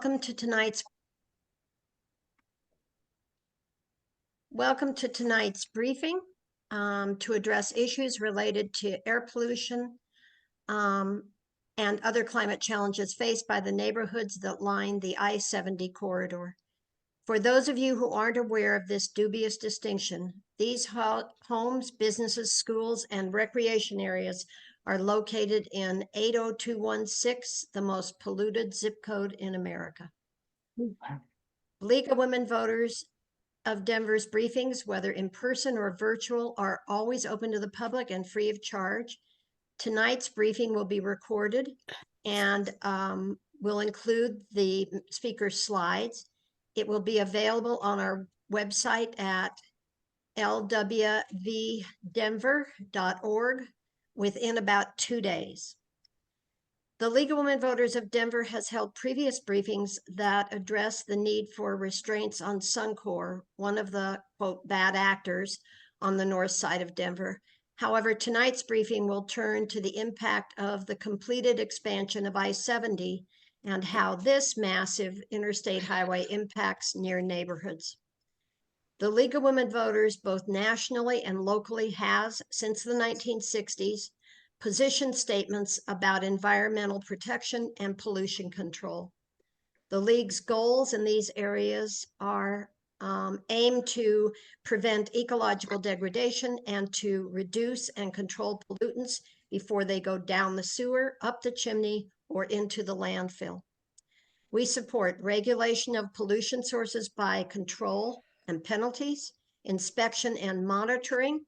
Welcome to tonight's briefing to address issues related to air pollution and other climate challenges faced by the neighborhoods that line the I-70 corridor. For those of you who aren't aware of this dubious distinction, these homes, businesses, schools, and recreation areas are located in 80216, the most polluted zip code in America. League of Women Voters of Denver's briefings, whether in person or virtual, are always open to the public and free of charge. Tonight's briefing will be recorded and will include the speaker's slides. It will be available on our website at lwvdenver.org within about 2 days. The League of Women Voters of Denver has held previous briefings that address the need for restraints on Suncor, one of the, quote, bad actors on the north side of Denver. However, tonight's briefing will turn to the impact of the completed expansion of I-70 and how this massive interstate highway impacts near neighborhoods. The League of Women Voters, both nationally and locally, has, since the 1960s, position statements about environmental protection and pollution control. The League's goals in these areas are aimed to prevent ecological degradation and to reduce and control pollutants before they go down the sewer, up the chimney, or into the landfill. We support regulation of pollution sources by control and penalties, inspection and monitoring,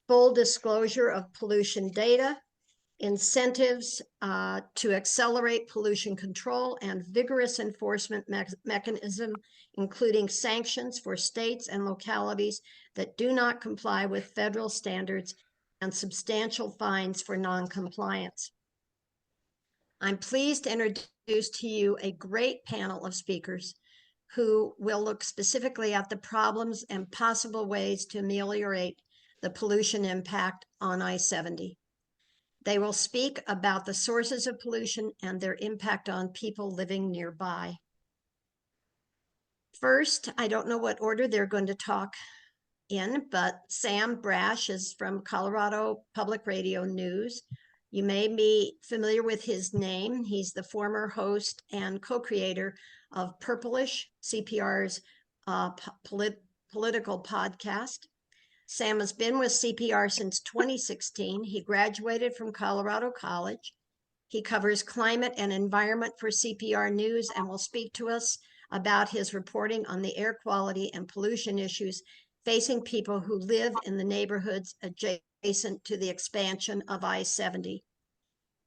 full disclosure of pollution data, incentives to accelerate pollution control, and vigorous enforcement mechanism, including sanctions for states and localities that do not comply with federal standards and substantial fines for non-compliance. I'm pleased to introduce to you a great panel of speakers who will look specifically at the problems and possible ways to ameliorate the pollution impact on I-70. They will speak about the sources of pollution and their impact on people living nearby. First, I don't know what order they're going to talk in, but Sam Brasch is from Colorado Public Radio News. You may be familiar with his name. He's the former host and co-creator of Purplish, CPR's political podcast. Sam has been with CPR since 2016. He graduated from Colorado College. He covers climate and environment for CPR News and will speak to us about his reporting on the air quality and pollution issues facing people who live in the neighborhoods adjacent to the expansion of I-70.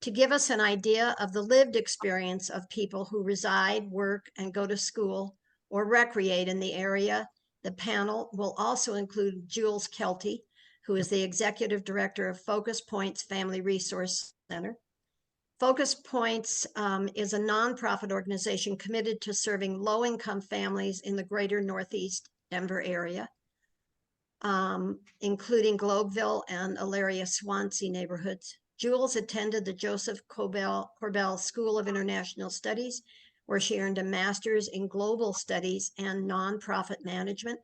To give us an idea of the lived experience of people who reside, work, and go to school or recreate in the area, the panel will also include Jules Kelty, who is the executive director of Focus Points Family Resource Center. Focus Points is a nonprofit organization committed to serving low-income families in the greater Northeast Denver area, including Globeville and Elyria, Swansea neighborhoods. Jules attended the Joseph Corbell School of International Studies, where she earned a master's in global studies and nonprofit management.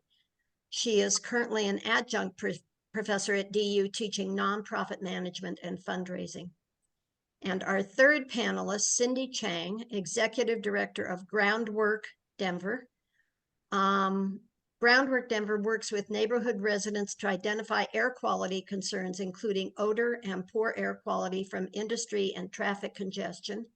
She is currently an adjunct professor at DU teaching nonprofit management and fundraising. And our third panelist, Cindy Chang, executive director of Groundwork Denver. Groundwork Denver works with neighborhood residents to identify air quality concerns, including odor and poor air quality from industry and traffic congestion.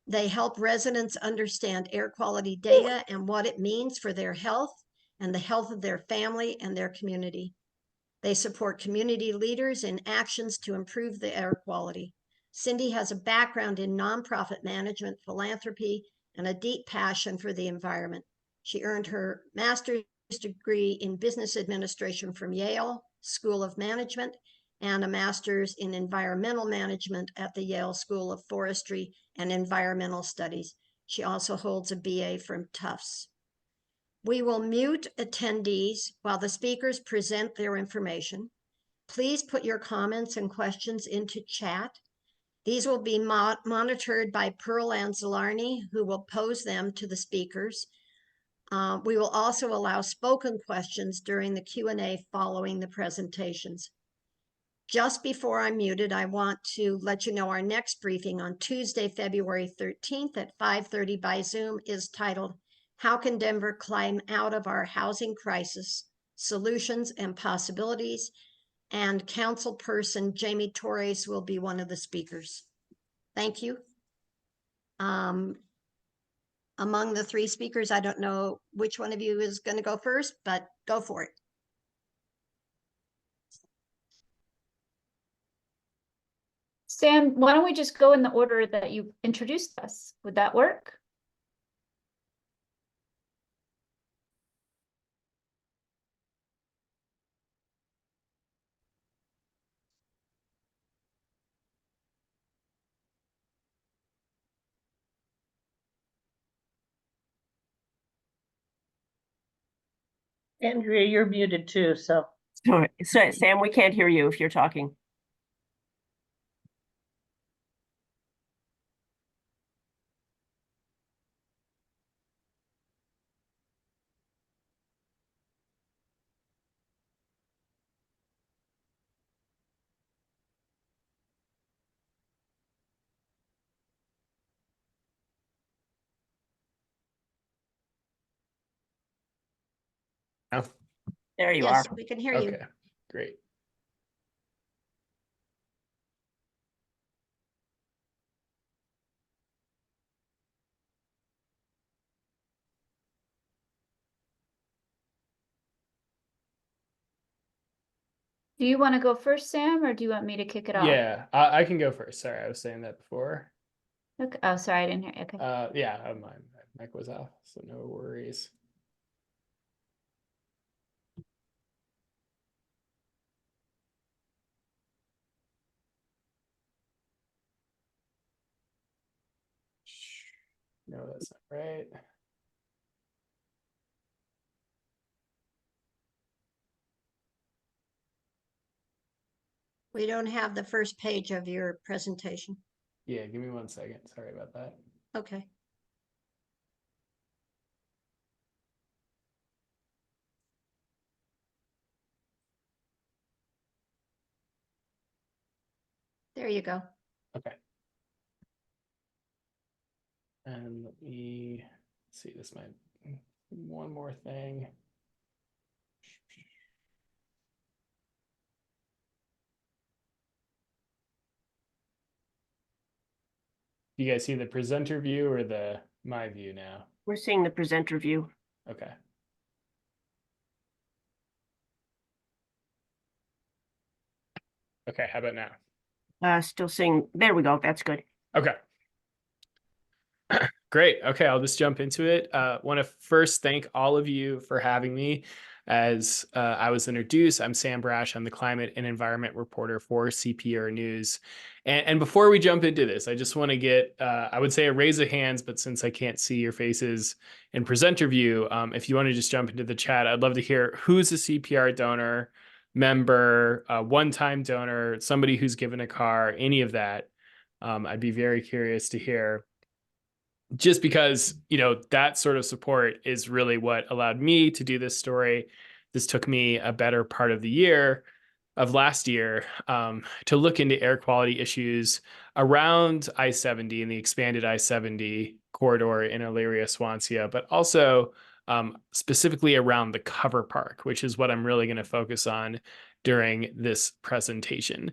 They help residents understand air quality data and what it means for their health and the health of their family and their community. They support community leaders in actions to improve the air quality. Cindy has a background in nonprofit management, philanthropy, and a deep passion for the environment. She earned her master's degree in business administration from Yale School of Management and a master's in environmental management at the Yale School of Forestry and Environmental Studies. She also holds a BA from Tufts. We will mute attendees while the speakers present their information. Please put your comments and questions into chat. These will be monitored by Pearl Anzalani, who will pose them to the speakers. We will also allow spoken questions during the Q&A following the presentations. Just before I'm muted, I want to let you know our next briefing on Tuesday, February 13th at 5:30 by Zoom is titled, How Can Denver Climb Out of Our Housing Crisis? Solutions and Possibilities. And Councilperson Jamie Torres will be one of the speakers. Thank you. Among the three speakers, I don't know which one of you is going to go first, but go for it. Sam, why don't we just go in the order that you introduced us? Would that work? Andrea, you're muted too, so. Sorry, Sam, we can't hear you if you're talking. Oh, There you Yes, are. we can hear you. okay, great. Do you want to go first, Sam, or do you want me to kick it off? Yeah, I can go first. Sorry, I was saying that before. Okay. Oh, sorry, I didn't hear. Okay. Yeah, my mic was off, so no worries. No, that's not right. We don't have the first page of your presentation. Yeah, give me 1 second. Sorry about that. Okay. There you go. Okay. And let me see, this might, one more thing. Do you guys see the presenter view or my view now? We're seeing the presenter view. Okay. Okay, how about now? Still seeing, there we go. That's good. Okay. Great. Okay, I'll just jump into it. Want to first thank all of you for having me. As I was introduced, I'm Sam Brasch. I'm the climate and environment reporter for CPR News. And before we jump into this, I just want to get, I would say a raise of hands, but since I can't see your faces in presenter view, if you want to just jump into the chat, I'd love to hear who's a CPR donor, member, one-time donor, somebody who's given a car, any of that. I'd be very curious to hear. Just because, that sort of support is really what allowed me to do this story. This took me a better part of last year, to look into air quality issues around I-70 and the expanded I-70 corridor in Elyria, Swansea, but also specifically around the cover park, which is what I'm really going to focus on during this presentation.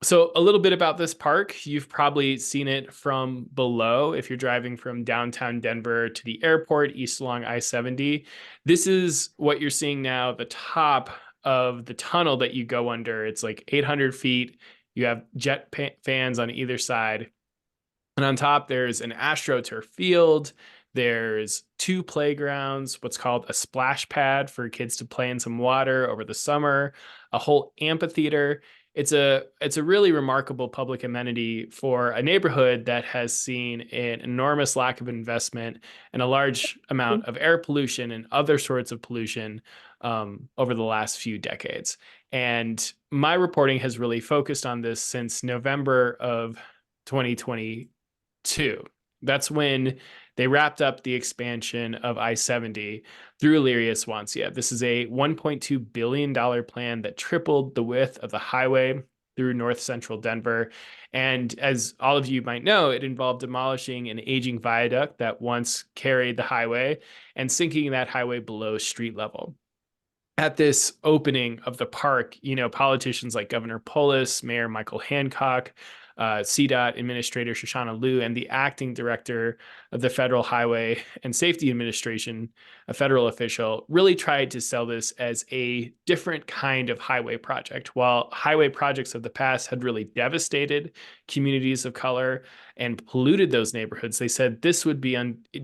So a little bit about this park. You've probably seen it from below if you're driving from downtown Denver to the airport east along I-70. This is what you're seeing now, the top of the tunnel that you go under. It's like 800 feet. You have jet fans on either side. And on top, there's an AstroTurf field. There's 2 playgrounds, what's called a splash pad for kids to play in some water over the summer, a whole amphitheater. It's a really remarkable public amenity for a neighborhood that has seen an enormous lack of investment and a large amount of air pollution and other sorts of pollution over the last few decades. And my reporting has really focused on this since November of 2022. That's when they wrapped up the expansion of I-70 through Elyria, Swansea. This is a $1.2 billion plan that tripled the width of the highway through north central Denver. And as all of you might know, it involved demolishing an aging viaduct that once carried the highway and sinking that highway below street level. At this opening of the park, politicians like Governor Polis, Mayor Michael Hancock, CDOT Administrator Shoshana Liu, and the acting director of the Federal Highway and Safety Administration, a federal official, really tried to sell this as a different kind of highway project. While highway projects of the past had really devastated communities of color and polluted those neighborhoods, they said this would be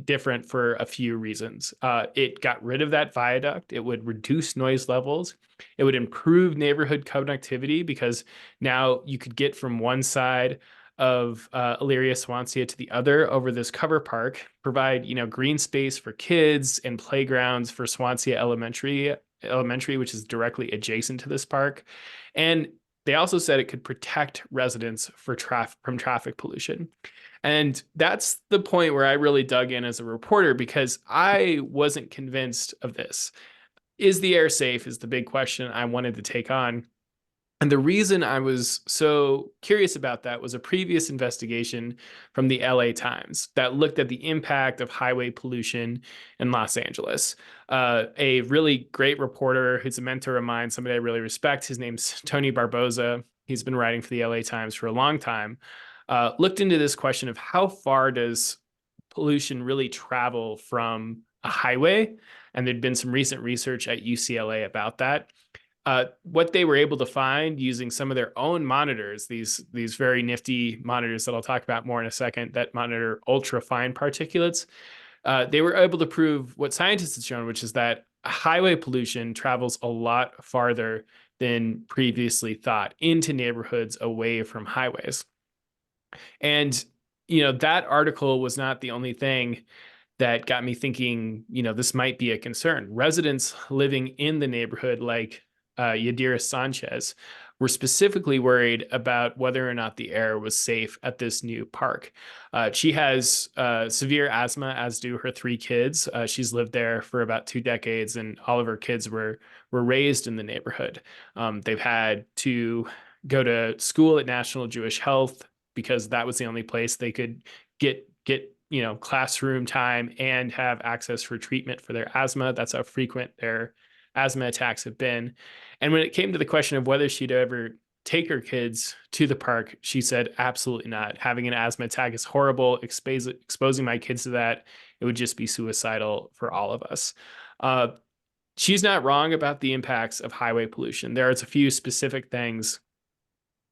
different for a few reasons. It got rid of that viaduct. It would reduce noise levels. It would improve neighborhood connectivity because now you could get from one side of Elyria, Swansea to the other over this cover park, provide green space for kids and playgrounds for Swansea Elementary, which is directly adjacent to this park. And they also said it could protect residents from traffic pollution. And that's the point where I really dug in as a reporter because I wasn't convinced of this. Is the air safe is the big question I wanted to take on. And the reason I was so curious about that was a previous investigation from the LA Times that looked at the impact of highway pollution in Los Angeles. A really great reporter who's a mentor of mine, somebody I really respect, his name's Tony Barboza. He's been writing for the LA Times for a long time. Looked into this question of how far does pollution really travel from a highway? And there'd been some recent research at UCLA about that. What they were able to find using some of their own monitors, these very nifty monitors that I'll talk about more in a second that monitor ultra fine particulates, they were able to prove what scientists had shown, which is that highway pollution travels a lot farther than previously thought into neighborhoods away from highways. And, that article was not the only thing that got me thinking, this might be a concern. Residents living in the neighborhood, like Yadira Sanchez, were specifically worried about whether or not the air was safe at this new park. She has severe asthma, as do her 3 kids. She's lived there for about 2 decades, and all of her kids were raised in the neighborhood. They've had to go to school at National Jewish Health because that was the only place they could get classroom time and have access for treatment for their asthma. That's how frequent their asthma attacks have been. And when it came to the question of whether she'd ever take her kids to the park, she said, absolutely not. Having an asthma attack is horrible. Exposing my kids to that, it would just be suicidal for all of us. She's not wrong about the impacts of highway pollution. There's a few specific things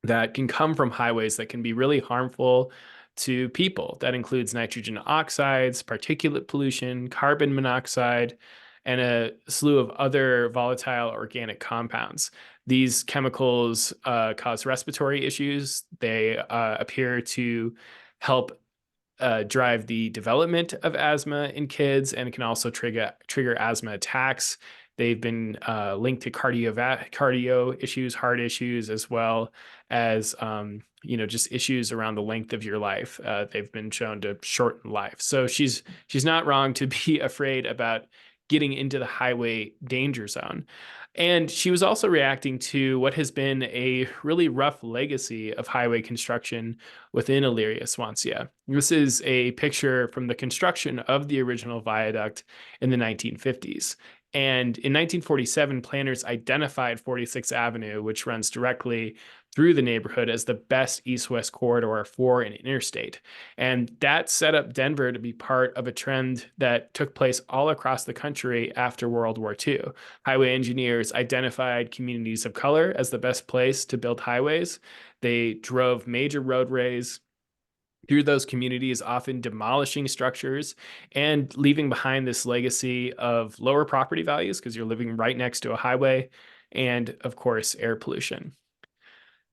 that can come from highways that can be really harmful to people. That includes nitrogen oxides, particulate pollution, carbon monoxide, and a slew of other volatile organic compounds. These chemicals cause respiratory issues. They appear to help drive the development of asthma in kids and can also trigger asthma attacks. They've been linked to cardio issues, heart issues, as well as just issues around the length of your life. They've been shown to shorten life. So she's not wrong to be afraid about getting into the highway danger zone. And she was also reacting to what has been a really rough legacy of highway construction within Elyria, Swansea. This is a picture from the construction of the original viaduct in the 1950s. And in 1947, planners identified 46th Avenue, which runs directly through the neighborhood, as the best east-west corridor for an interstate. And that set up Denver to be part of a trend that took place all across the country after World War II. Highway engineers identified communities of color as the best place to build highways. They drove major roadways through those communities, often demolishing structures and leaving behind this legacy of lower property values because you're living right next to a highway, and of course, air pollution.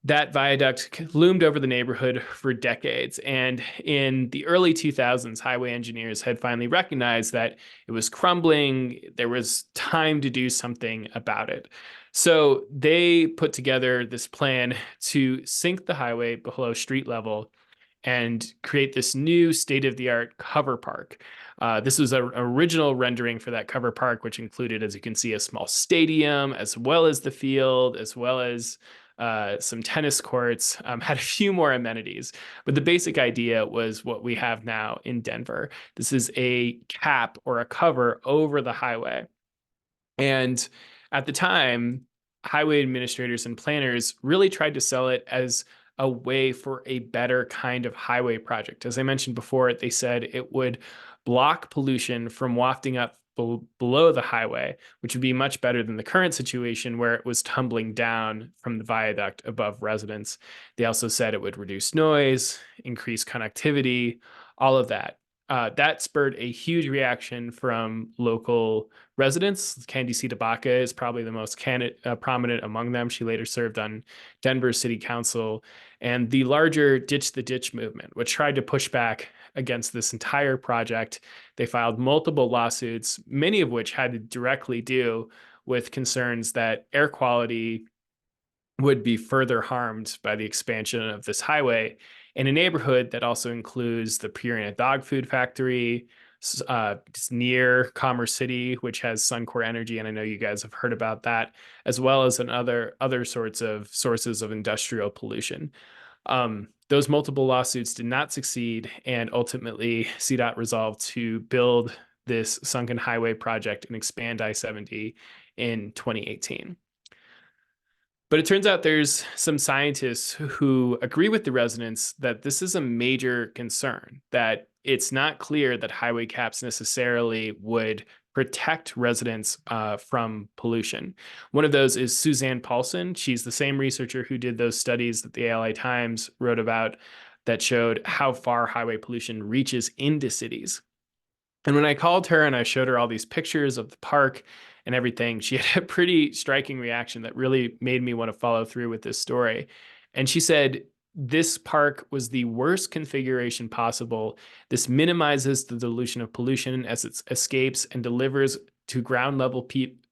that viaduct loomed over the neighborhood for decades. And in the early 2000s, highway engineers had finally recognized that it was crumbling. There was time to do something about it. So they put together this plan to sink the highway below street level and create this new state-of-the-art cover park. This was an original rendering for that cover park, which included, as you can see, a small stadium, as well as the field, as well as some tennis courts, had a few more amenities. But the basic idea was what we have now in Denver. This is a cap or a cover over the highway. And at the time, highway administrators and planners really tried to sell it as a way for a better kind of highway project. As I mentioned before, they said it would block pollution from wafting up below the highway, which would be much better than the current situation where it was tumbling down from the viaduct above residents. They also said it would reduce noise, increase connectivity, all of that. That spurred a huge reaction from local residents. Candice Tabaka is probably the most prominent among them. She later served on Denver City Council. And the larger Ditch the Ditch movement, which tried to push back against this entire project. They filed multiple lawsuits, many of which had to directly do with concerns that air quality would be further harmed by the expansion of this highway in a neighborhood that also includes the Purina dog food factory, it's near Commerce City, which has Suncor Energy, and I know you guys have heard about that, as well as other sorts of sources of industrial pollution. Those multiple lawsuits did not succeed, and ultimately CDOT resolved to build this sunken highway project and expand I-70 in 2018. But it turns out there's some scientists who agree with the residents that this is a major concern, that it's not clear that highway caps necessarily would protect residents from pollution. One of those is Suzanne Paulson. She's the same researcher who did those studies that the LA Times wrote about that showed how far highway pollution reaches into cities. And when I called her and I showed her all these pictures of the park and everything, she had a pretty striking reaction that really made me want to follow through with this story. And she said, this park was the worst configuration possible. This minimizes the dilution of pollution as it escapes and delivers to ground level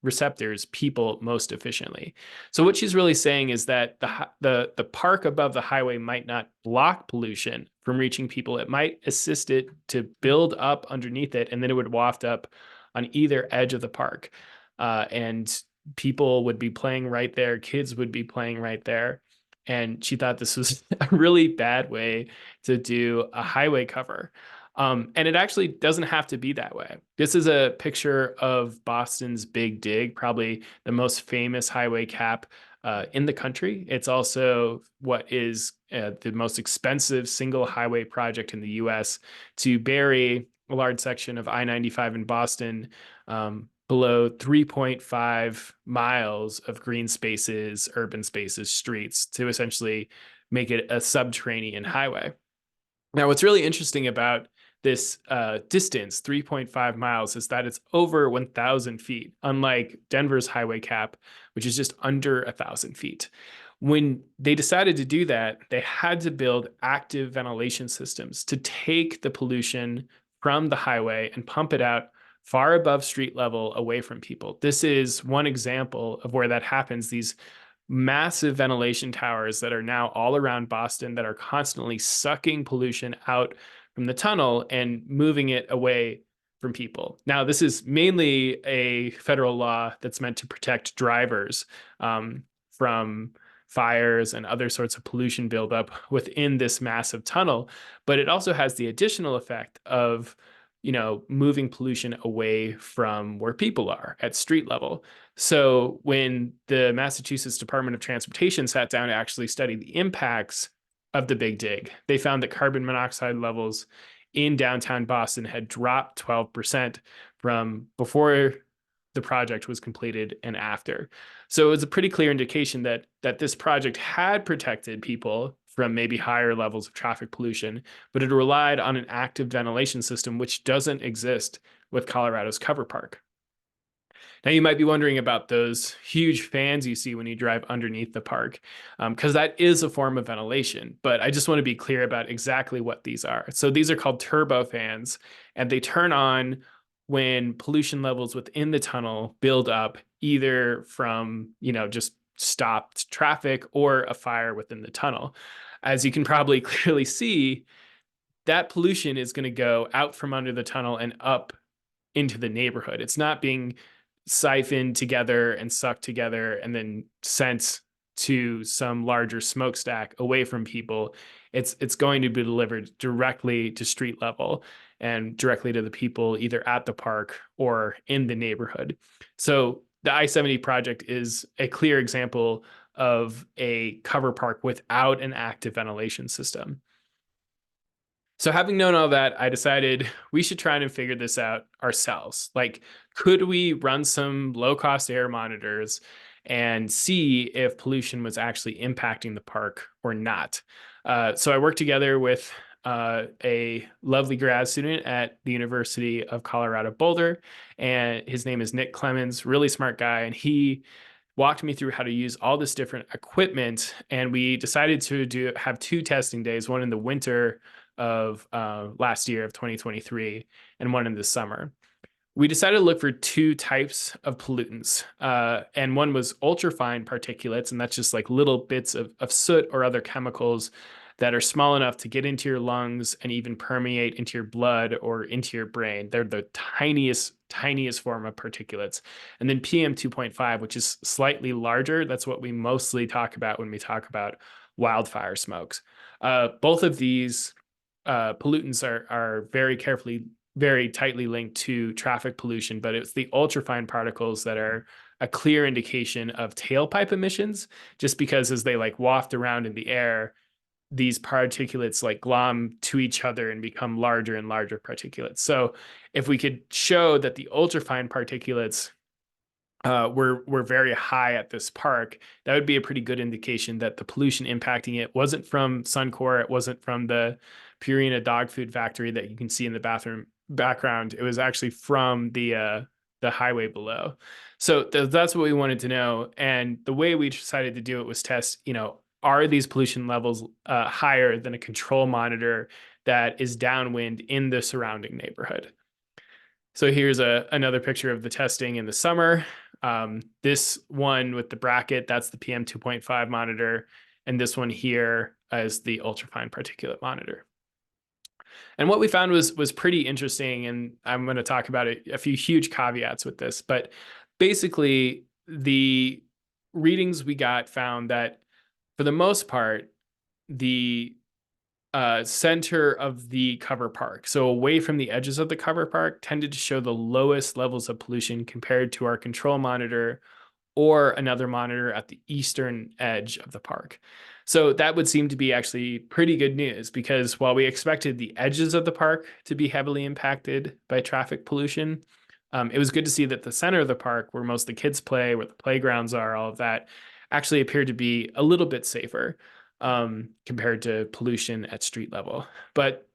receptors people most efficiently. So what she's really saying is that the park above the highway might not block pollution from reaching people. It might assist it to build up underneath it, and then it would waft up on either edge of the park. And people would be playing right there. Kids would be playing right there. And she thought this was a really bad way to do a highway cover. And it actually doesn't have to be that way. This is a picture of Boston's Big Dig, probably the most famous highway cap in the country. It's also what is the most expensive single highway project in the US to bury a large section of I-95 in Boston below 3.5 miles of green spaces, urban spaces, streets to essentially make it a subterranean highway. Now, what's really interesting about this distance, 3.5 miles, is that it's over 1,000 feet, unlike Denver's highway cap, which is just under 1,000 feet. When they decided to do that, they had to build active ventilation systems to take the pollution from the highway and pump it out far above street level away from people. This is one example of where that happens. These massive ventilation towers that are now all around Boston that are constantly sucking pollution out from the tunnel and moving it away from people. Now, this is mainly a federal law that's meant to protect drivers from fires and other sorts of pollution buildup within this massive tunnel, but it also has the additional effect of moving pollution away from where people are at street level. So when the Massachusetts Department of Transportation sat down to actually study the impacts of the Big Dig, they found that carbon monoxide levels in downtown Boston had dropped 12% from before the project was completed and after. So it was a pretty clear indication that this project had protected people from maybe higher levels of traffic pollution, but it relied on an active ventilation system, which doesn't exist with Colorado's cover park. Now, you might be wondering about those huge fans you see when you drive underneath the park, because that is a form of ventilation. But I just want to be clear about exactly what these are. So these are called turbo fans, and they turn on when pollution levels within the tunnel build up, either from, just stopped traffic or a fire within the tunnel. As you can probably clearly see, that pollution is going to go out from under the tunnel and up into the neighborhood. It's not being siphoned together and sucked together and then sent to some larger smokestack away from people. It's going to be delivered directly to street level and directly to the people either at the park or in the neighborhood. So the I-70 project is a clear example of a cover park without an active ventilation system. So having known all that, I decided we should try and figure this out ourselves. Like, could we run some low-cost air monitors and see if pollution was actually impacting the park or not? So I worked together with a lovely grad student at the University of Colorado Boulder, and his name is Nick Clemens, really smart guy, and he walked me through how to use all this different equipment. And we decided to have 2 testing days, one in the winter of last year of 2023 and one in the summer. We decided to look for 2 types of pollutants, and one was ultrafine particulates, and that's just like little bits of soot or other chemicals that are small enough to get into your lungs and even permeate into your blood or into your brain. They're the tiniest form of particulates. And then PM 2.5, which is slightly larger. That's what we mostly talk about when we talk about wildfire smokes. Both of these pollutants are very tightly linked to traffic pollution, but it's the ultrafine particles that are a clear indication of tailpipe emissions, just because as they like waft around in the air, these particulates like glom to each other and become larger and larger particulates. So if we could show that the ultrafine particulates were very high at this park, that would be a pretty good indication that the pollution impacting it wasn't from Suncor, it wasn't from the Purina dog food factory that you can see in the background. It was actually from the highway below. So that's what we wanted to know. And the way we decided to do it was test, are these pollution levels higher than a control monitor that is downwind in the surrounding neighborhood? So here's another picture of the testing in the summer. This one with the bracket, that's the PM 2.5 monitor. And this one here is the ultrafine particulate monitor. And what we found was pretty interesting. And I'm going to talk about a few huge caveats with this. But basically, the readings we got found that for the most part, the center of the cover park, so away from the edges of the cover park, tended to show the lowest levels of pollution compared to our control monitor or another monitor at the eastern edge of the park. So that would seem to be actually pretty good news, because while we expected the edges of the park to be heavily impacted by traffic pollution, it was good to see that the center of the park, where most of the kids play, where the playgrounds are, all of that, actually appeared to be a little bit safer compared to pollution at street level. But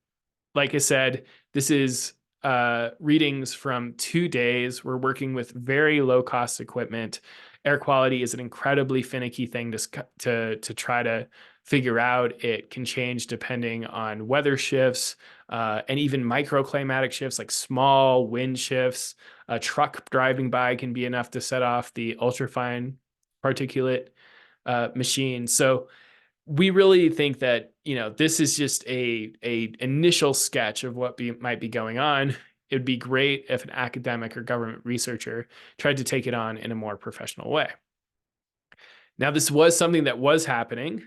like I said, this is readings from 2 days. We're working with very low cost equipment. Air quality is an incredibly finicky thing to try to figure out. It can change depending on weather shifts and even microclimatic shifts, like small wind shifts. A truck driving by can be enough to set off the ultrafine particulate machine. So we really think that, this is just a initial sketch of what might be going on. It would be great if an academic or government researcher tried to take it on in a more professional way. Now, this was something that was happening.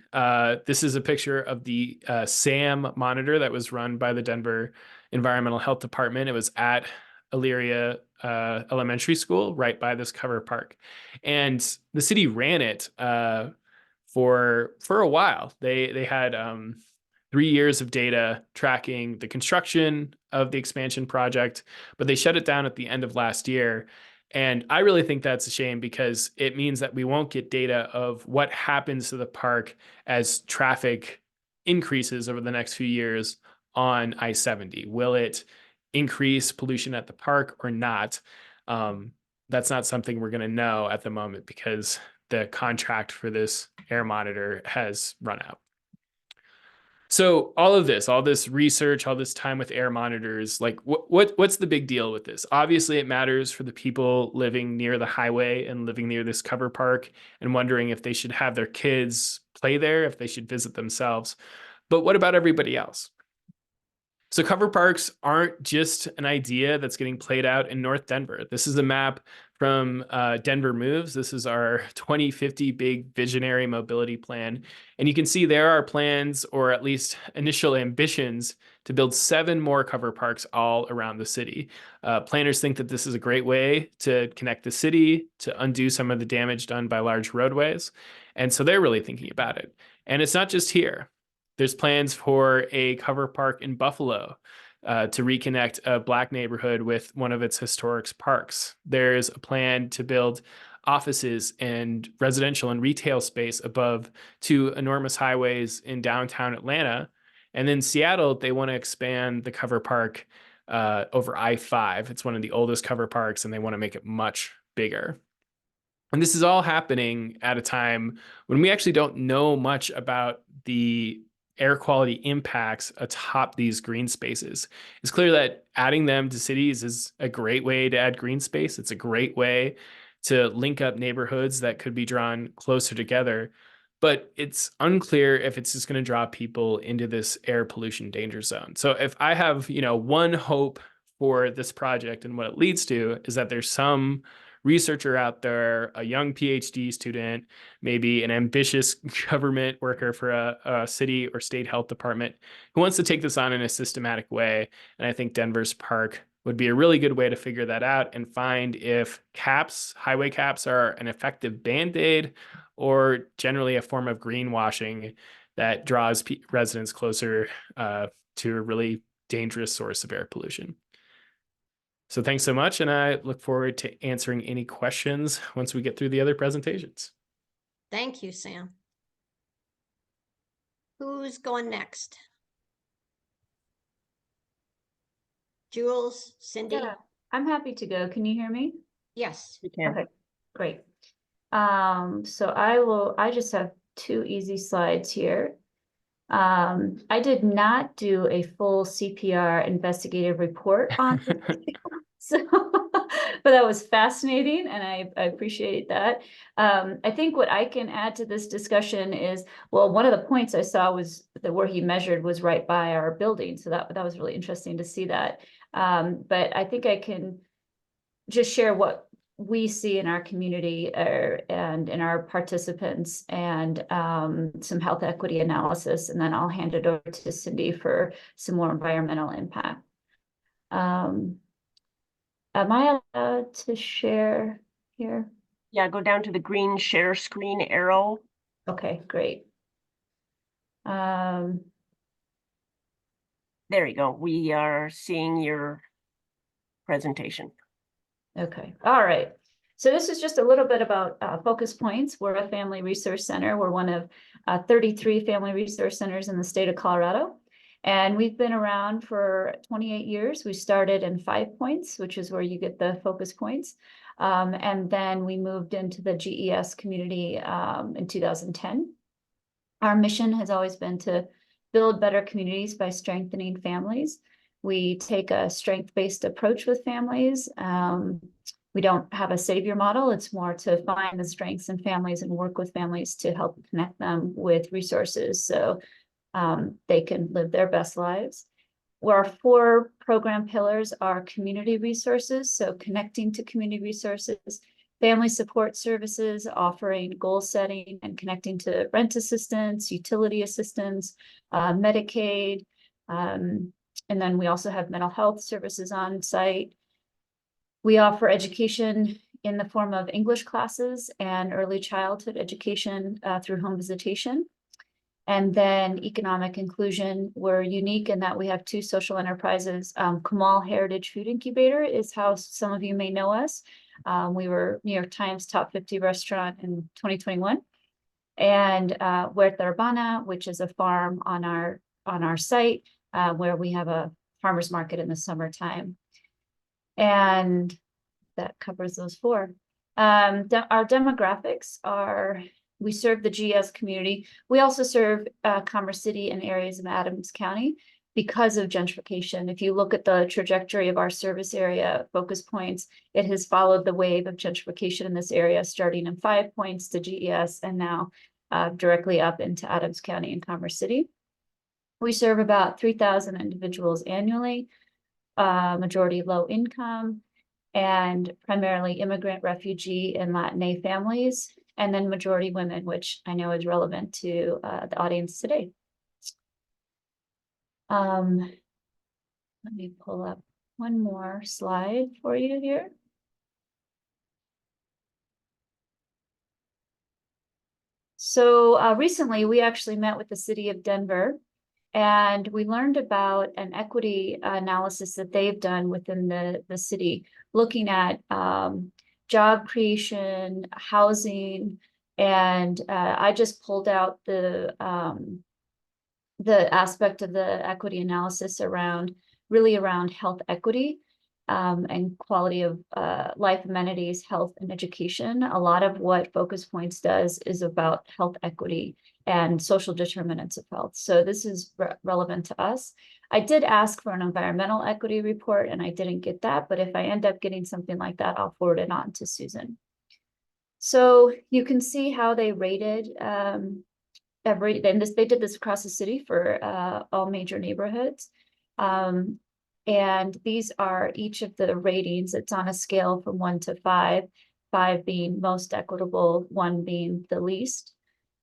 This is a picture of the SAM monitor that was run by the Denver Environmental Health Department. It was at Elyria Elementary School, right by this cover park. And the city ran it for a while. They had 3 years of data tracking the construction of the expansion project, but they shut it down at the end of last year. And I really think that's a shame, because it means that we won't get data of what happens to the park as traffic increases over the next few years on I-70. Will it increase pollution at the park or not? that's not something we're going to know at the moment because the contract for this air monitor has run out. So all this research, all this time with air monitors, like what's the big deal with this? Obviously, it matters for the people living near the highway and living near this cover park and wondering if they should have their kids play there, if they should visit themselves. But what about everybody else? So cover parks aren't just an idea that's getting played out in North Denver. This is a map from Denver Moves. This is our 2050 big visionary mobility plan. And you can see there are plans, or at least initial ambitions, to build 7 more cover parks all around the city. Planners think that this is a great way to connect the city, to undo some of the damage done by large roadways. And so they're really thinking about it. And it's not just here. There's plans for a cover park in Buffalo to reconnect a Black neighborhood with one of its historic parks. There's a plan to build offices and residential and retail space above 2 enormous highways in downtown Atlanta. And then Seattle, they want to expand the cover park over I-5. It's one of the oldest cover parks, and they want to make it much bigger. And this is all happening at a time when we actually don't know much about the air quality impacts atop these green spaces. It's clear that adding them to cities is a great way to add green space. It's a great way to link up neighborhoods that could be drawn closer together. But it's unclear if it's just going to draw people into this air pollution danger zone. So if I have, one hope for this project and what it leads to is that there's some researcher out there, a young PhD student, maybe an ambitious government worker for a city or state health department who wants to take this on in a systematic way. And I think Denver's park would be a really good way to figure that out and find if highway caps are an effective Band-Aid or generally a form of greenwashing that draws residents closer to a really dangerous source of air pollution. So thanks so much, and I look forward to answering any questions once we get through the other presentations. Thank you, Sam. Who's going next? Jules, Cindy? Yeah, I'm happy to go. Can you hear me? Yes. You can. Okay, great. So I just have 2 easy slides here. I did not do a full CPR investigative report on this, so, but that was fascinating, and I appreciate that. I think what I can add to this discussion is, well, one of the points I saw was that where he measured was right by our building, so that was really interesting to see that. But I think I can just share what we see in our community and in our participants, and some health equity analysis, and then I'll hand it over to Cindy for some more environmental impact. Am I allowed to share here? Yeah, go down to the green share screen arrow. Okay, great. There you go. We are seeing your presentation. Okay, all right. So this is just a little bit about focus points. We're a family resource center. We're one of 33 family resource centers in the state of Colorado. And we've been around for 28 years. We started in 5 Points, which is where you get the focus points. And then we moved into the GES community in 2010. Our mission has always been to build better communities by strengthening families. We take a strength-based approach with families. We don't have a savior model. It's more to find the strengths in families and work with families to help connect them with resources so they can live their best lives. Our 4 program pillars are community resources, so connecting to community resources, family support services, offering goal setting and connecting to rent assistance, utility assistance, Medicaid, and then we also have mental health services on site. We offer education in the form of English classes and early childhood education through home visitation. And then economic inclusion, we're unique in that we have 2 social enterprises. Kamal Heritage Food Incubator is how some of you may know us. We were New York Times top 50 restaurant in 2021. And Huerta Urbana, which is a farm on our site where we have a farmer's market in the summertime. And that covers those four. Our demographics are, we serve the GS community. We also serve Commerce City and areas of Adams County because of gentrification. If you look at the trajectory of our service area focus points, it has followed the wave of gentrification in this area, starting in 5 Points to GES and now directly up into Adams County and Commerce City. We serve about 3,000 individuals annually, majority low income, and primarily immigrant, refugee, and Latinx families, and then majority women, which I know is relevant to the audience today. Let me pull up one more slide for you here. So recently, we actually met with the city of Denver, and we learned about an equity analysis that they've done within the city, looking at job creation, housing, and I just pulled out the aspect of the equity analysis around health equity and quality of life amenities, health and education. A lot of what Focus Points does is about health equity and social determinants of health. So this is relevant to us. I did ask for an environmental equity report and I didn't get that, but if I end up getting something like that, I'll forward it on to Susan. So you can see how they rated they did this across the city for all major neighborhoods. And these are each of the ratings. It's on a scale from 1 to 5, 5 being most equitable, 1 being the least.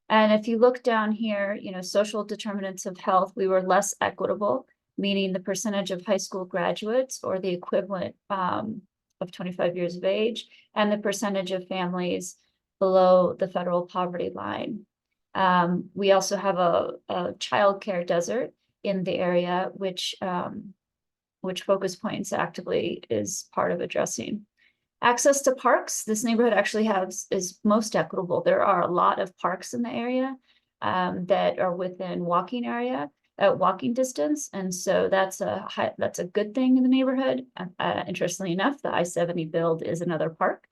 And if you look down here, you know, social determinants of health, we were less equitable, meaning the percentage of high school graduates or the equivalent of 25 years of age, and the percentage of families below the federal poverty line. We also have a childcare desert in the area, which Focus Points actively is part of addressing. Access to parks, this neighborhood actually is most equitable. There are a lot of parks in the area that are within walking distance, and so that's a good thing in the neighborhood. Interestingly enough, the I-70 build is another park.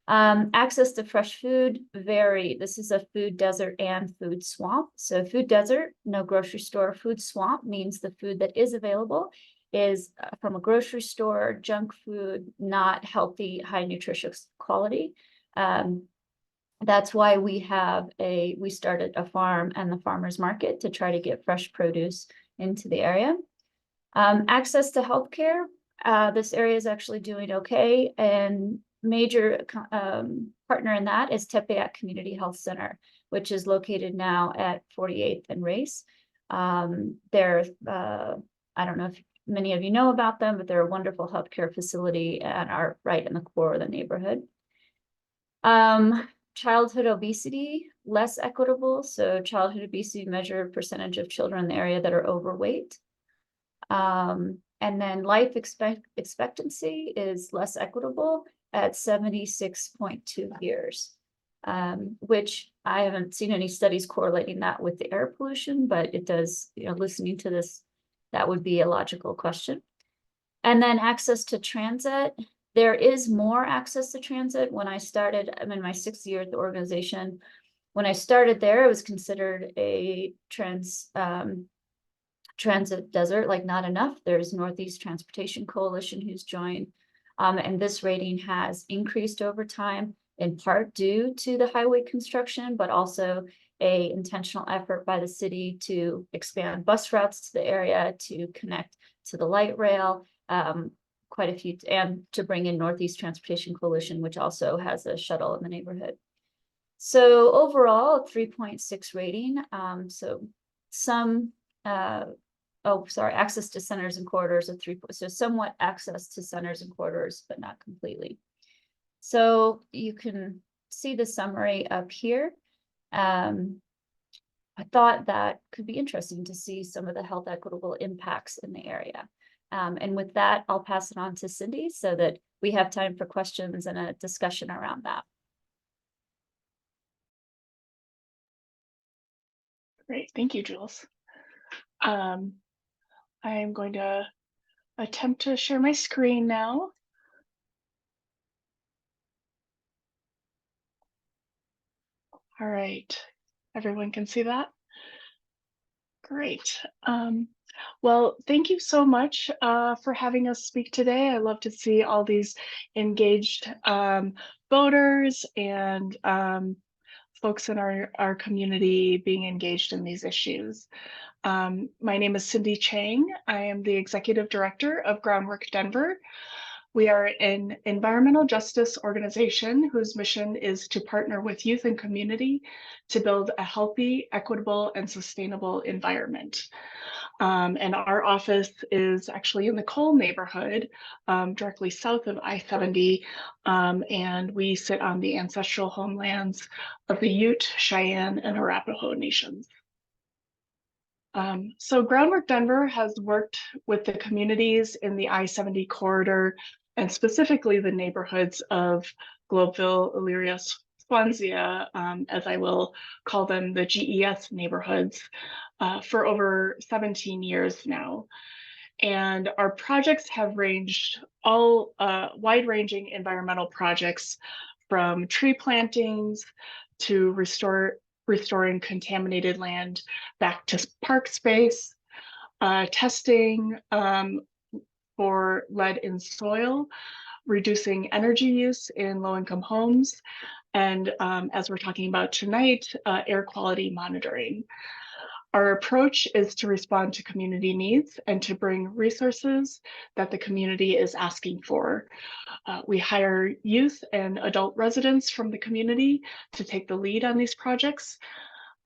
Access to fresh food, this is a food desert and food swamp. So food desert, no grocery store. Food swamp means the food that is available is from a grocery store, junk food, not healthy, high nutritious quality. That's why we started a farm and the farmer's market to try to get fresh produce into the area. Access to healthcare, this area is actually doing okay, and major partner in that is Tepeyac Community Health Center, which is located now at 48th and Race. I don't know if many of you know about them, but they're a wonderful healthcare facility and are right in the core of the neighborhood. Childhood obesity, less equitable. So childhood obesity measured percentage of children in the area that are overweight. And then life expectancy is less equitable at 76.2 years, which I haven't seen any studies correlating that with the air pollution, but it does, you know, listening to this, that would be a logical question. And then access to transit. There is more access to transit. When I started, I'm in my 6th year at the organization. When I started there, it was considered a transit desert, like not enough. There's Northeast Transportation Coalition who's joined. And this rating has increased over time, in part due to the highway construction, but also an intentional effort by the city to expand bus routes to the area, to connect to the light rail, quite a few, and to bring in Northeast Transportation Coalition, which also has a shuttle in the neighborhood. So overall, a 3.6 rating. So some, access to centers and corridors of 3. So somewhat access to centers and corridors, but not completely. So you can see the summary up here. I thought that could be interesting to see some of the health equitable impacts in the area. And with that, I'll pass it on to Cindy so that we have time for questions and a discussion around that. Great, thank you, Jules. I'm going to attempt to share my screen now. All right, everyone can see that? Great. Well, thank you so much for having us speak today. I love to see all these engaged voters and folks in our community being engaged in these issues. My name is Cindy Chang. I am the Executive Director of Groundwork Denver. We are an environmental justice organization whose mission is to partner with youth and community to build a healthy, equitable, and sustainable environment. And our office is actually in the Cole neighborhood, directly south of I-70, and we sit on the ancestral homelands of the Ute, Cheyenne, and Arapaho nations. So Groundwork Denver has worked with the communities in the I-70 corridor and specifically the neighborhoods of Globeville, Elyria, Swansea, as I will call them, the GES neighborhoods, for over 17 years now. And our projects have ranged all wide-ranging environmental projects from tree plantings to restoring contaminated land back to park space, testing for lead in soil, reducing energy use in low-income homes, and as we're talking about tonight, air quality monitoring. Our approach is to respond to community needs and to bring resources that the community is asking for. We hire youth and adult residents from the community to take the lead on these projects.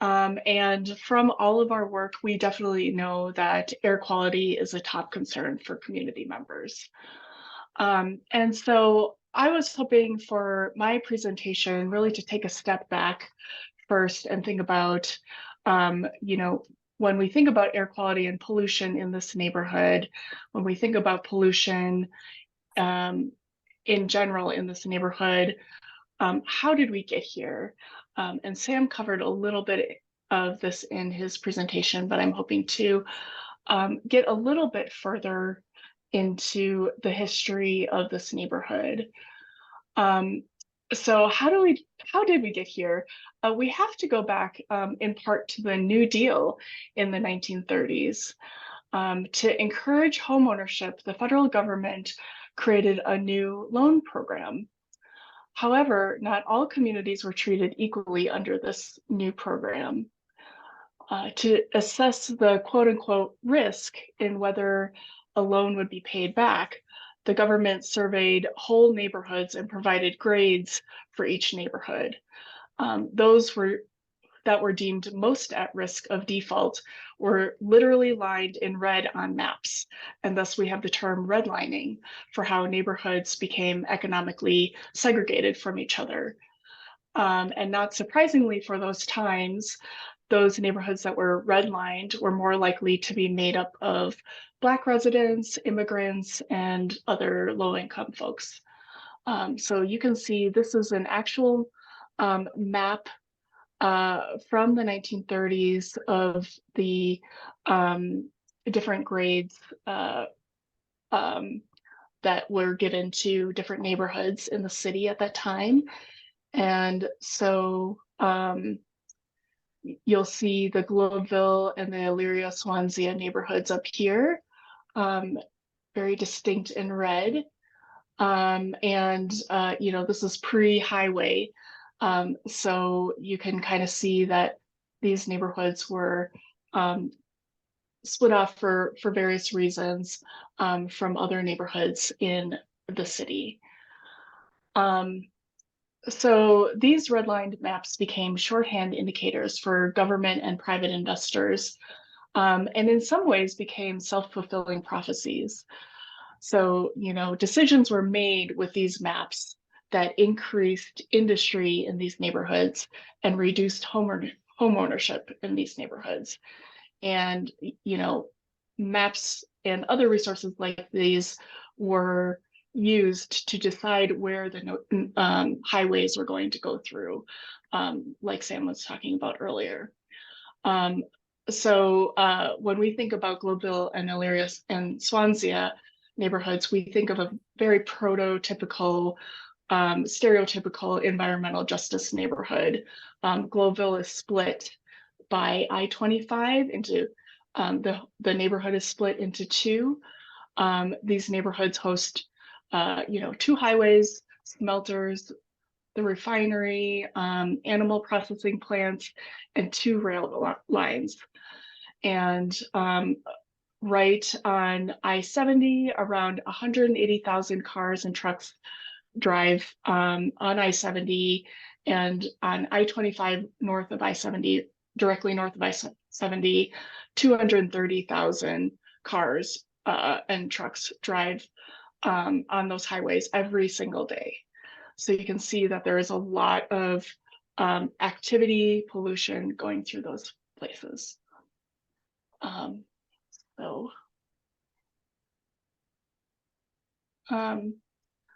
And from all of our work, we definitely know that air quality is a top concern for community members. And so I was hoping for my presentation really to take a step back first and think about, you know, when we think about air quality and pollution in this neighborhood, when we think about pollution in general in this neighborhood, how did we get here? And Sam covered a little bit of this in his presentation, but I'm hoping to get a little bit further into the history of this neighborhood. So how did we get here? We have to go back in part to the New Deal in the 1930s. To encourage homeownership, the federal government created a new loan program. However, not all communities were treated equally under this new program. To assess the quote unquote risk in whether a loan would be paid back, the government surveyed whole neighborhoods and provided grades for each neighborhood. Those that were deemed most at risk of default were literally lined in red on maps. And thus we have the term redlining for how neighborhoods became economically segregated from each other. And not surprisingly for those times, those neighborhoods that were redlined were more likely to be made up of Black residents, immigrants, and other low-income folks. So you can see this is an actual map from the 1930s of the different grades that were given to different neighborhoods in the city at that time. And so you'll see the Globeville and the Elyria Swansea neighborhoods up here, very distinct in red. And you know, this is pre-highway. So you can kind of see that these neighborhoods were split off for various reasons from other neighborhoods in the city. So these redlined maps became shorthand indicators for government and private investors, and in some ways became self-fulfilling prophecies. So, you know, decisions were made with these maps that increased industry in these neighborhoods and reduced homeownership in these neighborhoods. And, you know, maps and other resources like these were used to decide where the highways were going to go through, like Sam was talking about earlier. So when we think about Globeville and Elyria and Swansea neighborhoods, we think of a very prototypical stereotypical environmental justice neighborhood. Globeville is split by I-25 into, the neighborhood is split into two. These neighborhoods host, 2 highways, smelters, the refinery, animal processing plants, and 2 rail lines. And right on I-70, around 180,000 cars and trucks drive on I-70, and on I-25 north of I-70, directly north of I-70, 230,000 cars and trucks drive on those highways every single day. So you can see that there is a lot of activity, pollution going through those places.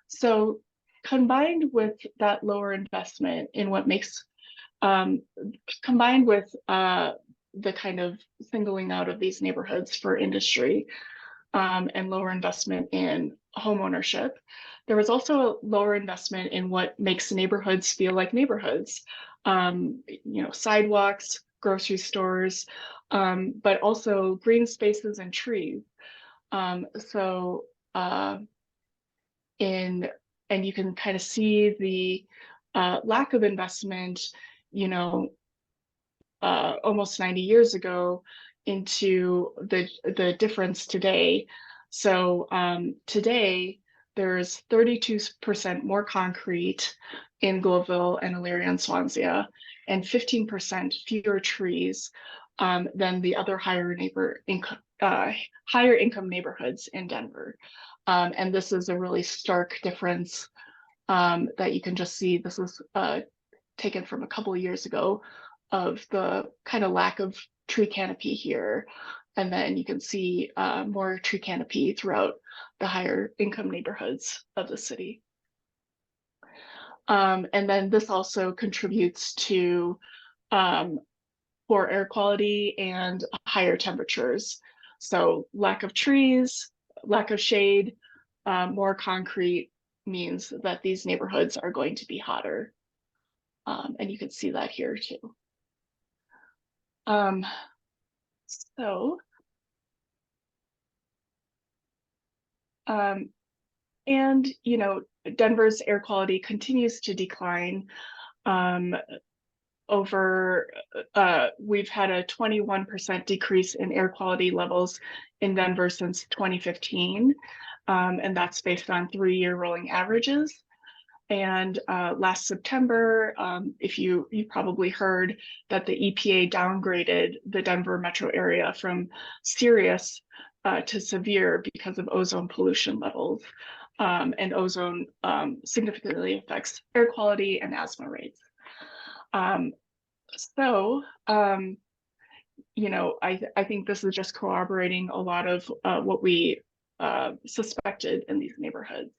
So combined with that lower investment in what makes, combined with the kind of singling out of these neighborhoods for industry, and lower investment in home ownership, there was also a lower investment in what makes neighborhoods feel like neighborhoods. Sidewalks, grocery stores, but also green spaces and trees. And you can kind of see the lack of investment, almost 90 years ago into the difference today. So today there's 32% more concrete in Globeville and Elyria and Swansea, and 15% fewer trees than the other higher income neighborhoods in Denver. And this is a really stark difference that you can just see. This was taken from a couple of years ago, of the kind of lack of tree canopy here. And then you can see more tree canopy throughout the higher income neighborhoods of the city. And then this also contributes to poor air quality and higher temperatures. So lack of trees, lack of shade, more concrete means that these neighborhoods are going to be hotter. And you can see that here too. And Denver's air quality continues to decline. We've had a 21% decrease in air quality levels in Denver since 2015, and that's based on 3-year rolling averages. And last September, if you probably heard that the EPA downgraded the Denver metro area from serious to severe because of ozone pollution levels. And ozone significantly affects air quality and asthma rates. I think this is just corroborating a lot of what we suspected in these neighborhoods.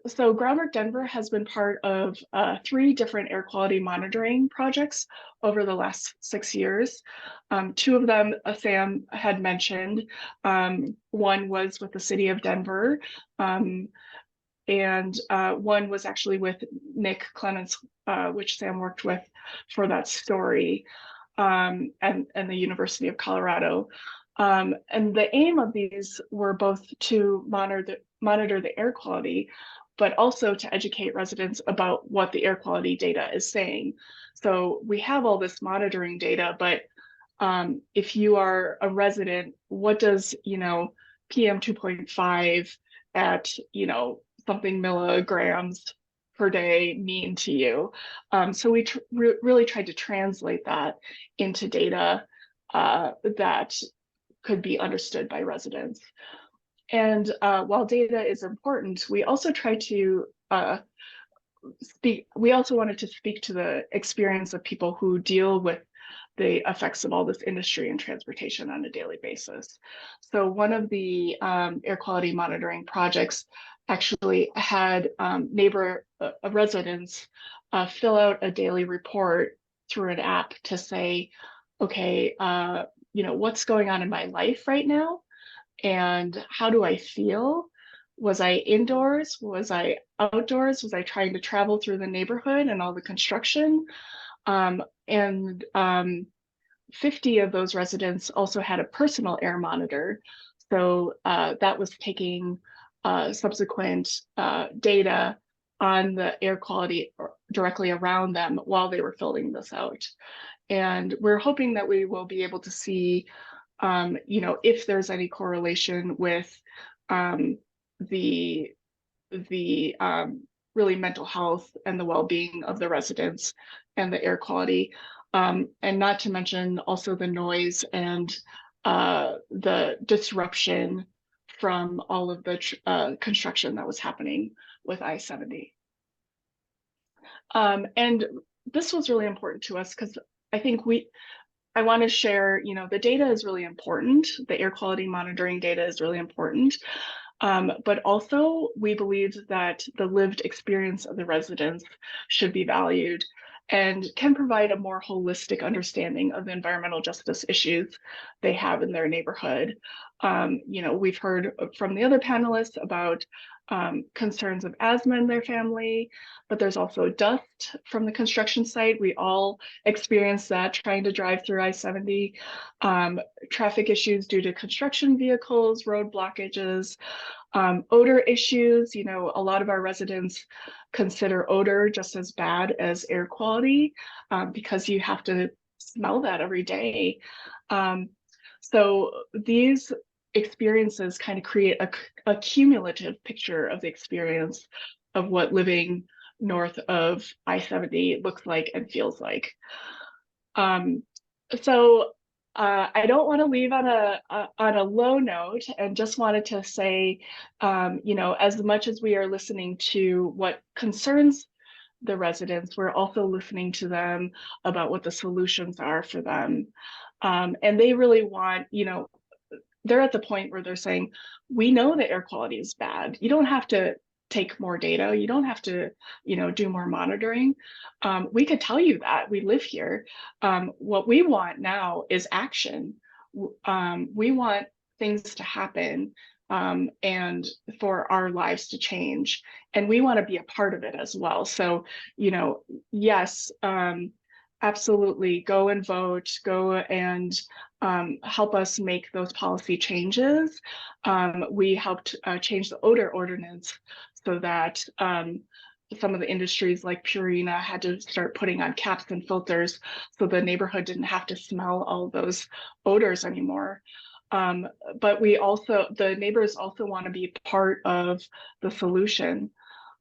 So Groundwork Denver has been part of 3 different air quality monitoring projects over the last 6 years. 2 of them, Sam had mentioned. One was with the city of Denver, and one was actually with Nick Clements, which Sam worked with for that story, and the University of Colorado. And the aim of these were both to monitor the air quality, but also to educate residents about what the air quality data is saying. So we have all this monitoring data, but if you are a resident, what does PM 2.5 at something milligrams per day mean to you? So we really tried to translate that into data that could be understood by residents. And while data is important, we also try to we also wanted to speak to the experience of people who deal with the effects of all this industry and transportation on a daily basis. So one of the air quality monitoring projects actually had residents fill out a daily report through an app to say, okay, what's going on in my life right now? And how do I feel? Was I indoors? Was I outdoors? Was I trying to travel through the neighborhood and all the construction? And 50 of those residents also had a personal air monitor. So that was taking subsequent data on the air quality directly around them while they were filling this out. And we're hoping that we will be able to see, if there's any correlation with the really mental health and the well-being of the residents and the air quality, and not to mention also the noise and the disruption from all of the construction that was happening with I-70. And this was really important to us because I think I want to share, the data is really important. The air quality monitoring data is really important. But also we believe that the lived experience of the residents should be valued and can provide a more holistic understanding of the environmental justice issues they have in their neighborhood. We've heard from the other panelists about concerns of asthma in their family, but there's also dust from the construction site. We all experience that trying to drive through I-70, traffic issues due to construction vehicles, road blockages, odor issues. A lot of our residents consider odor just as bad as air quality because you have to smell that every day. So these experiences kind of create a cumulative picture of the experience of what living north of I-70 looks like and feels like. So I don't want to leave on a low note, and just wanted to say, as much as we are listening to what concerns the residents, we're also listening to them about what the solutions are for them. And they really want, they're at the point where they're saying, we know that air quality is bad. You don't have to take more data. You don't have to, do more monitoring. We could tell you that. We live here. What we want now is action. We want things to happen and for our lives to change. And we want to be a part of it as well. So, yes, absolutely, go and vote, go and help us make those policy changes. We helped change the odor ordinance so that some of the industries like Purina had to start putting on caps and filters so the neighborhood didn't have to smell all those odors anymore. But the neighbors also want to be part of the solution.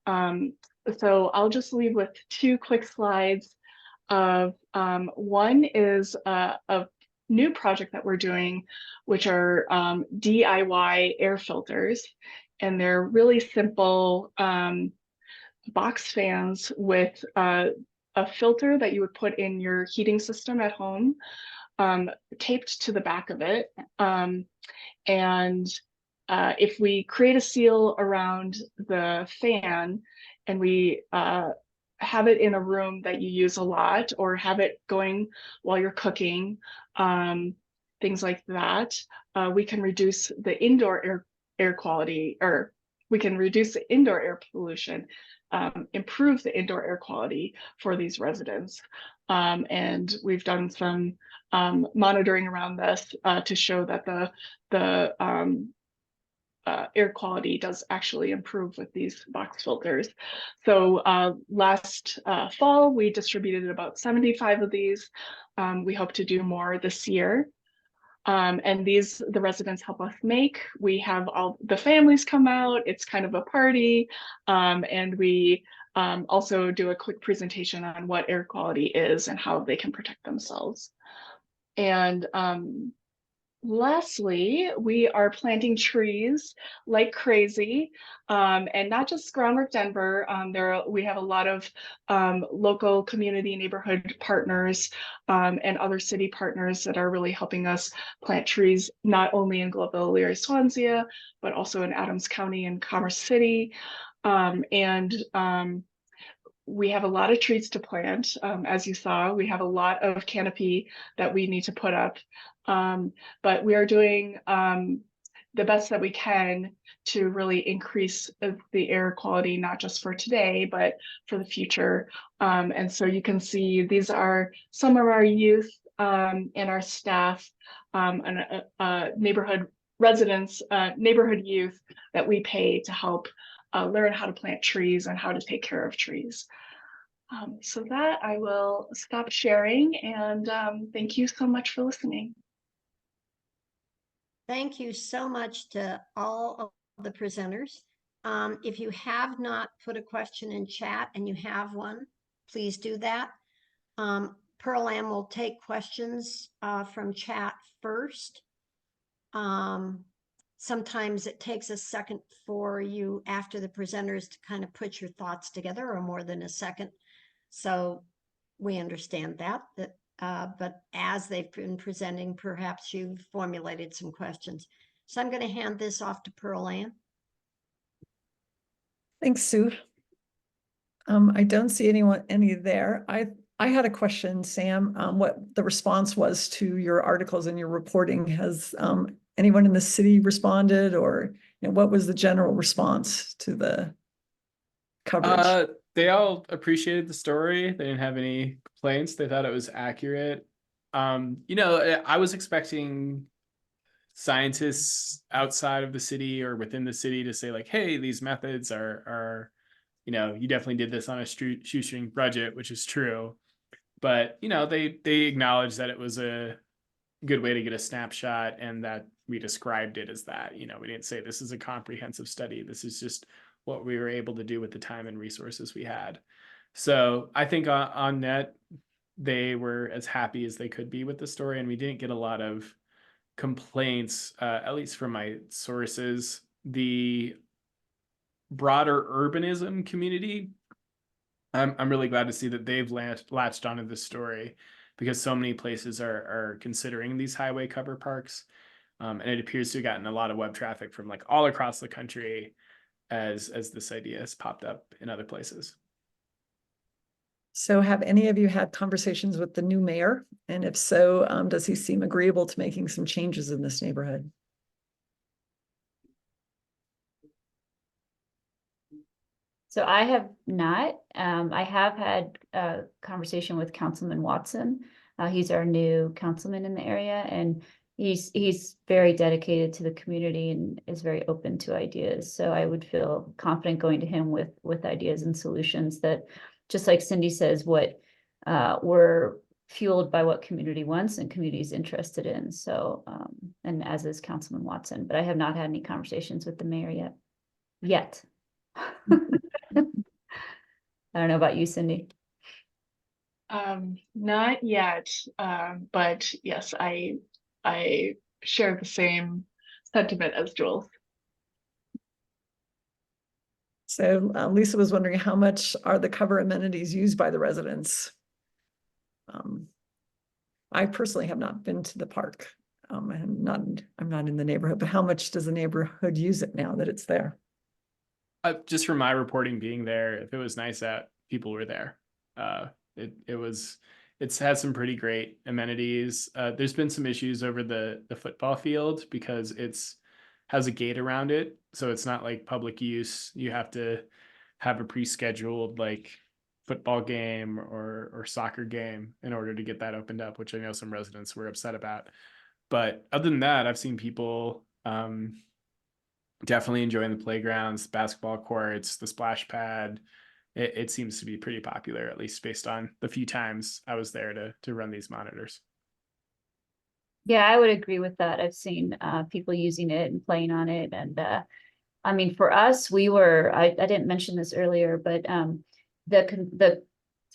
So I'll just leave with two quick slides. One is a new project that we're doing, which are DIY air filters. And they're really simple box fans with a filter that you would put in your heating system at home, taped to the back of it. And if we create a seal around the fan and we have it in a room that you use a lot, or have it going while you're cooking, things like that, we can reduce the indoor air quality, or we can reduce the indoor air pollution, improve the indoor air quality for these residents. And we've done some monitoring around this to show that the air quality does actually improve with these box filters. So last fall, we distributed about 75 of these. We hope to do more this year. And the residents help us make. We have all the families come out. It's kind of a party. And we also do a quick presentation on what air quality is and how they can protect themselves. And lastly, we are planting trees like crazy, and not just Groundwork Denver. We have a lot of local community neighborhood partners and other city partners that are really helping us plant trees, not only in Globeville, Elyria, Swansea, but also in Adams County and Commerce City. We have a lot of trees to plant. As you saw, we have a lot of canopy that we need to put up. But we are doing the best that we can to really increase the air quality, not just for today, but for the future. And so you can see these are some of our youth and our staff and neighborhood residents, neighborhood youth that we pay to help learn how to plant trees and how to take care of trees. So that I will stop sharing, and thank you so much for listening. Thank you so much to all of the presenters. If you have not put a question in chat and you have one, please do that. Pearl Ann will take questions from chat first. Sometimes it takes a second for you after the presenters to kind of put your thoughts together, or more than a second. So we understand that, but as they've been presenting, perhaps you've formulated some questions. So I'm going to hand this off to Pearl Ann. Thanks, Sue. I don't see any there. I had a question, Sam, what the response was to your articles and your reporting. Has anyone in the city responded, or what was the general response to the coverage? They all appreciated the story. They didn't have any complaints. They thought it was accurate. I was expecting scientists outside of the city or within the city to say like, hey, these methods are you definitely did this on a shoestring budget, which is true. But, they acknowledged that it was a good way to get a snapshot and that we described it as that. We didn't say this is a comprehensive study. This is just what we were able to do with the time and resources we had. So I think on net, they were as happy as they could be with the story. And we didn't get a lot of complaints, at least from my sources. The broader urbanism community, I'm really glad to see that they've latched onto this story, because so many places are considering these highway cover parks. And it appears to have gotten a lot of web traffic from like all across the country as this idea has popped up in other places. So have any of you had conversations with the new mayor? And if so, does he seem agreeable to making some changes in this neighborhood? So I have not. I have had a conversation with Councilman Watson. He's our new councilman in the area, and he's very dedicated to the community and is very open to ideas. So I would feel confident going to him with ideas and solutions that, just like Cindy says, what were fueled by what community wants and community is interested in. So, and as is Councilman Watson, but I have not had any conversations with the mayor yet. I don't know about you, Cindy. Not yet, but yes, I share the same sentiment as Jules. So Lisa was wondering, how much are the cover amenities used by the residents? I personally have not been to the park. I'm not in the neighborhood, but how much does the neighborhood use it now that it's there? Just from my reporting being there, if it was nice out, people were there. It's had some pretty great amenities. There's been some issues over the football field because has a gate around it, so it's not like public use. You have to have a pre-scheduled like football game or soccer game in order to get that opened up, which I know some residents were upset about. But other than that, I've seen people definitely enjoying the playgrounds, basketball courts, the splash pad. It seems to be pretty popular, at least based on the few times I was there to run these monitors. Yeah, I would agree with that. I've seen people using it and playing on it. And I mean, for us, I didn't mention this earlier, but the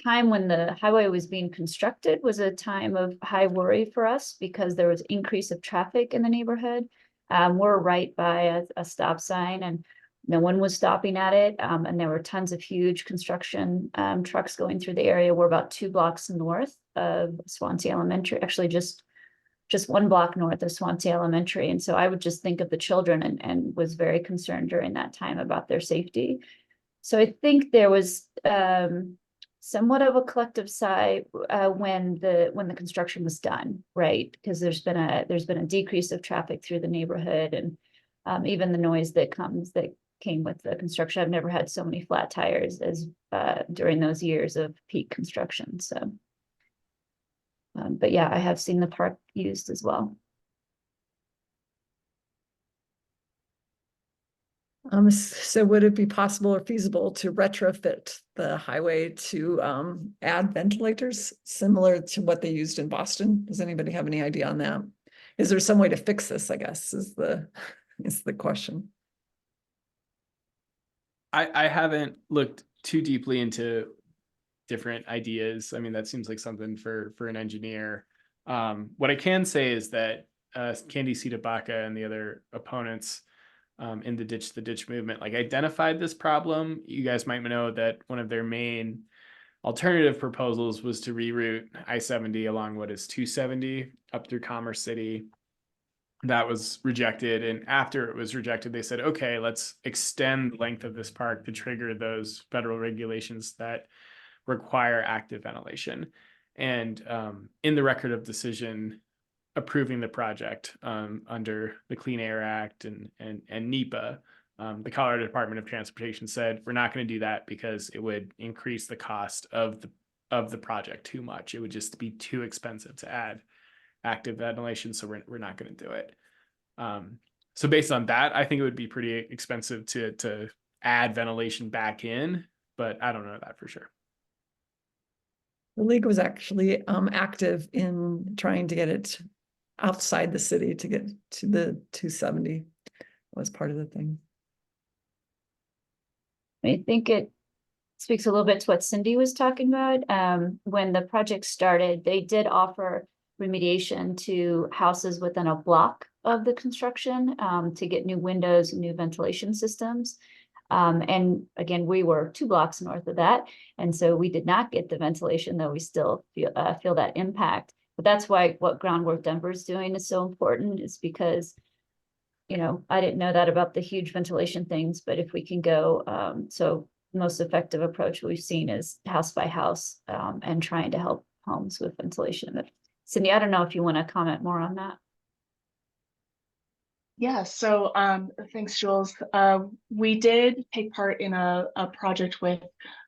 time when the highway was being constructed was a time of high worry for us because there was increase of traffic in the neighborhood. We're right by a stop sign and no one was stopping at it. And there were tons of huge construction trucks going through the area. We're about 2 blocks north of Swansea Elementary, actually just 1 block north of Swansea Elementary. And so I would just think of the children and was very concerned during that time about their safety. So I think there was somewhat of a collective sigh when the construction was done, right? Because there's been a decrease of traffic through the neighborhood, and even the noise that came with the construction. I've never had so many flat tires as during those years of peak construction. So, but yeah, I have seen the park used as well. So would it be possible or feasible to retrofit the highway to add ventilators similar to what they used in Boston? Does anybody have any idea on that? Is there some way to fix this, I guess, is the question. I haven't looked too deeply into different ideas. I mean, that seems like something for an engineer. What I can say is that Candy Baca and the other opponents in the ditch movement, like, identified this problem. You guys might know that one of their main alternative proposals was to reroute I-70 along what is 270 up through Commerce City. That was rejected. And after it was rejected, they said, okay, let's extend the length of this park to trigger those federal regulations that require active ventilation. And in the record of decision approving the project under the Clean Air Act and NEPA, the Colorado Department of Transportation said, we're not going to do that because it would increase the cost of the project too much. It would just be too expensive to add active ventilation, so we're not going to do it. So based on that, I think it would be pretty expensive to add ventilation back in, but I don't know that for sure. The league was actually active in trying to get it outside the city to get to the 270. Was part of the thing. I think it speaks a little bit to what Cindy was talking about. When the project started, they did offer remediation to houses within a block of the construction to get new windows and new ventilation systems. And again, we were 2 blocks north of that. And so we did not get the ventilation, though we still feel that impact. But that's why what Groundwork Denver is doing is so important, is because, you know, I didn't know that about the huge ventilation things, but if we can go, so the most effective approach we've seen is house by house and trying to help homes with ventilation. But Cindy, I don't know if you want to comment more on that. Yeah, so thanks, Jules. We did take part in a project with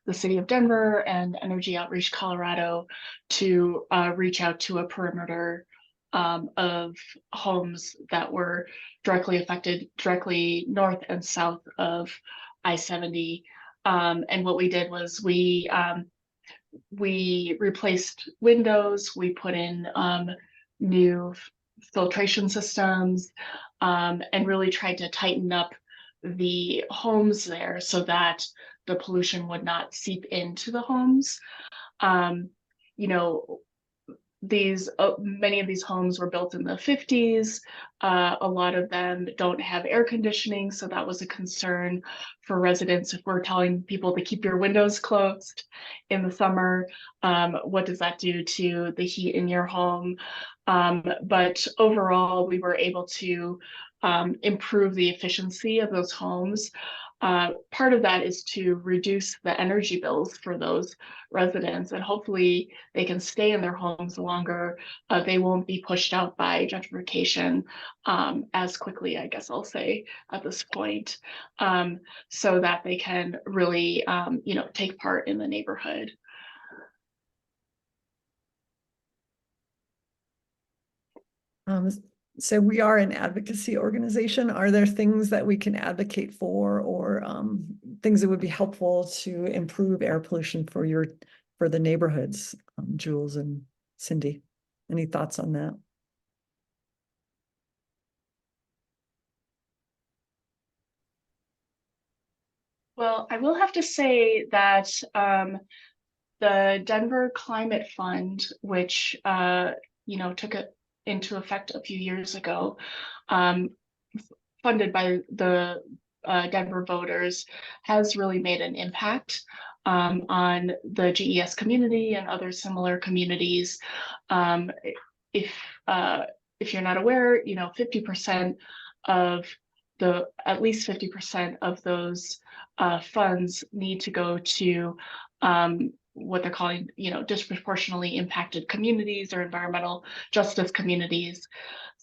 the city of Denver and Energy Outreach Colorado to reach out to a perimeter of homes that were directly affected, directly north and south of I-70. And what we did was we replaced windows, we put in new filtration systems, and really tried to tighten up the homes there so that the pollution would not seep into the homes. You know, many of these homes were built in the 50s. A lot of them don't have air conditioning, so that was a concern for residents. If we're telling people to keep your windows closed in the summer, what does that do to the heat in your home? But overall, we were able to improve the efficiency of those homes. Part of that is to reduce the energy bills for those residents, and hopefully they can stay in their homes longer. They won't be pushed out by gentrification as quickly, I guess I'll say at this point, so that they can really, you know, take part in the neighborhood. So we are an advocacy organization. Are there things that we can advocate for, or things that would be helpful to improve air pollution for the neighborhoods? Jules and Cindy, any thoughts on that? Well, I will have to say that the Denver Climate Fund, which you know, took it into effect a few years ago, funded by the Denver voters, has really made an impact on the GES community and other similar communities. If you're not aware, you know, 50% of at least 50% of those funds need to go to what they're calling, you know, disproportionately impacted communities or environmental justice communities.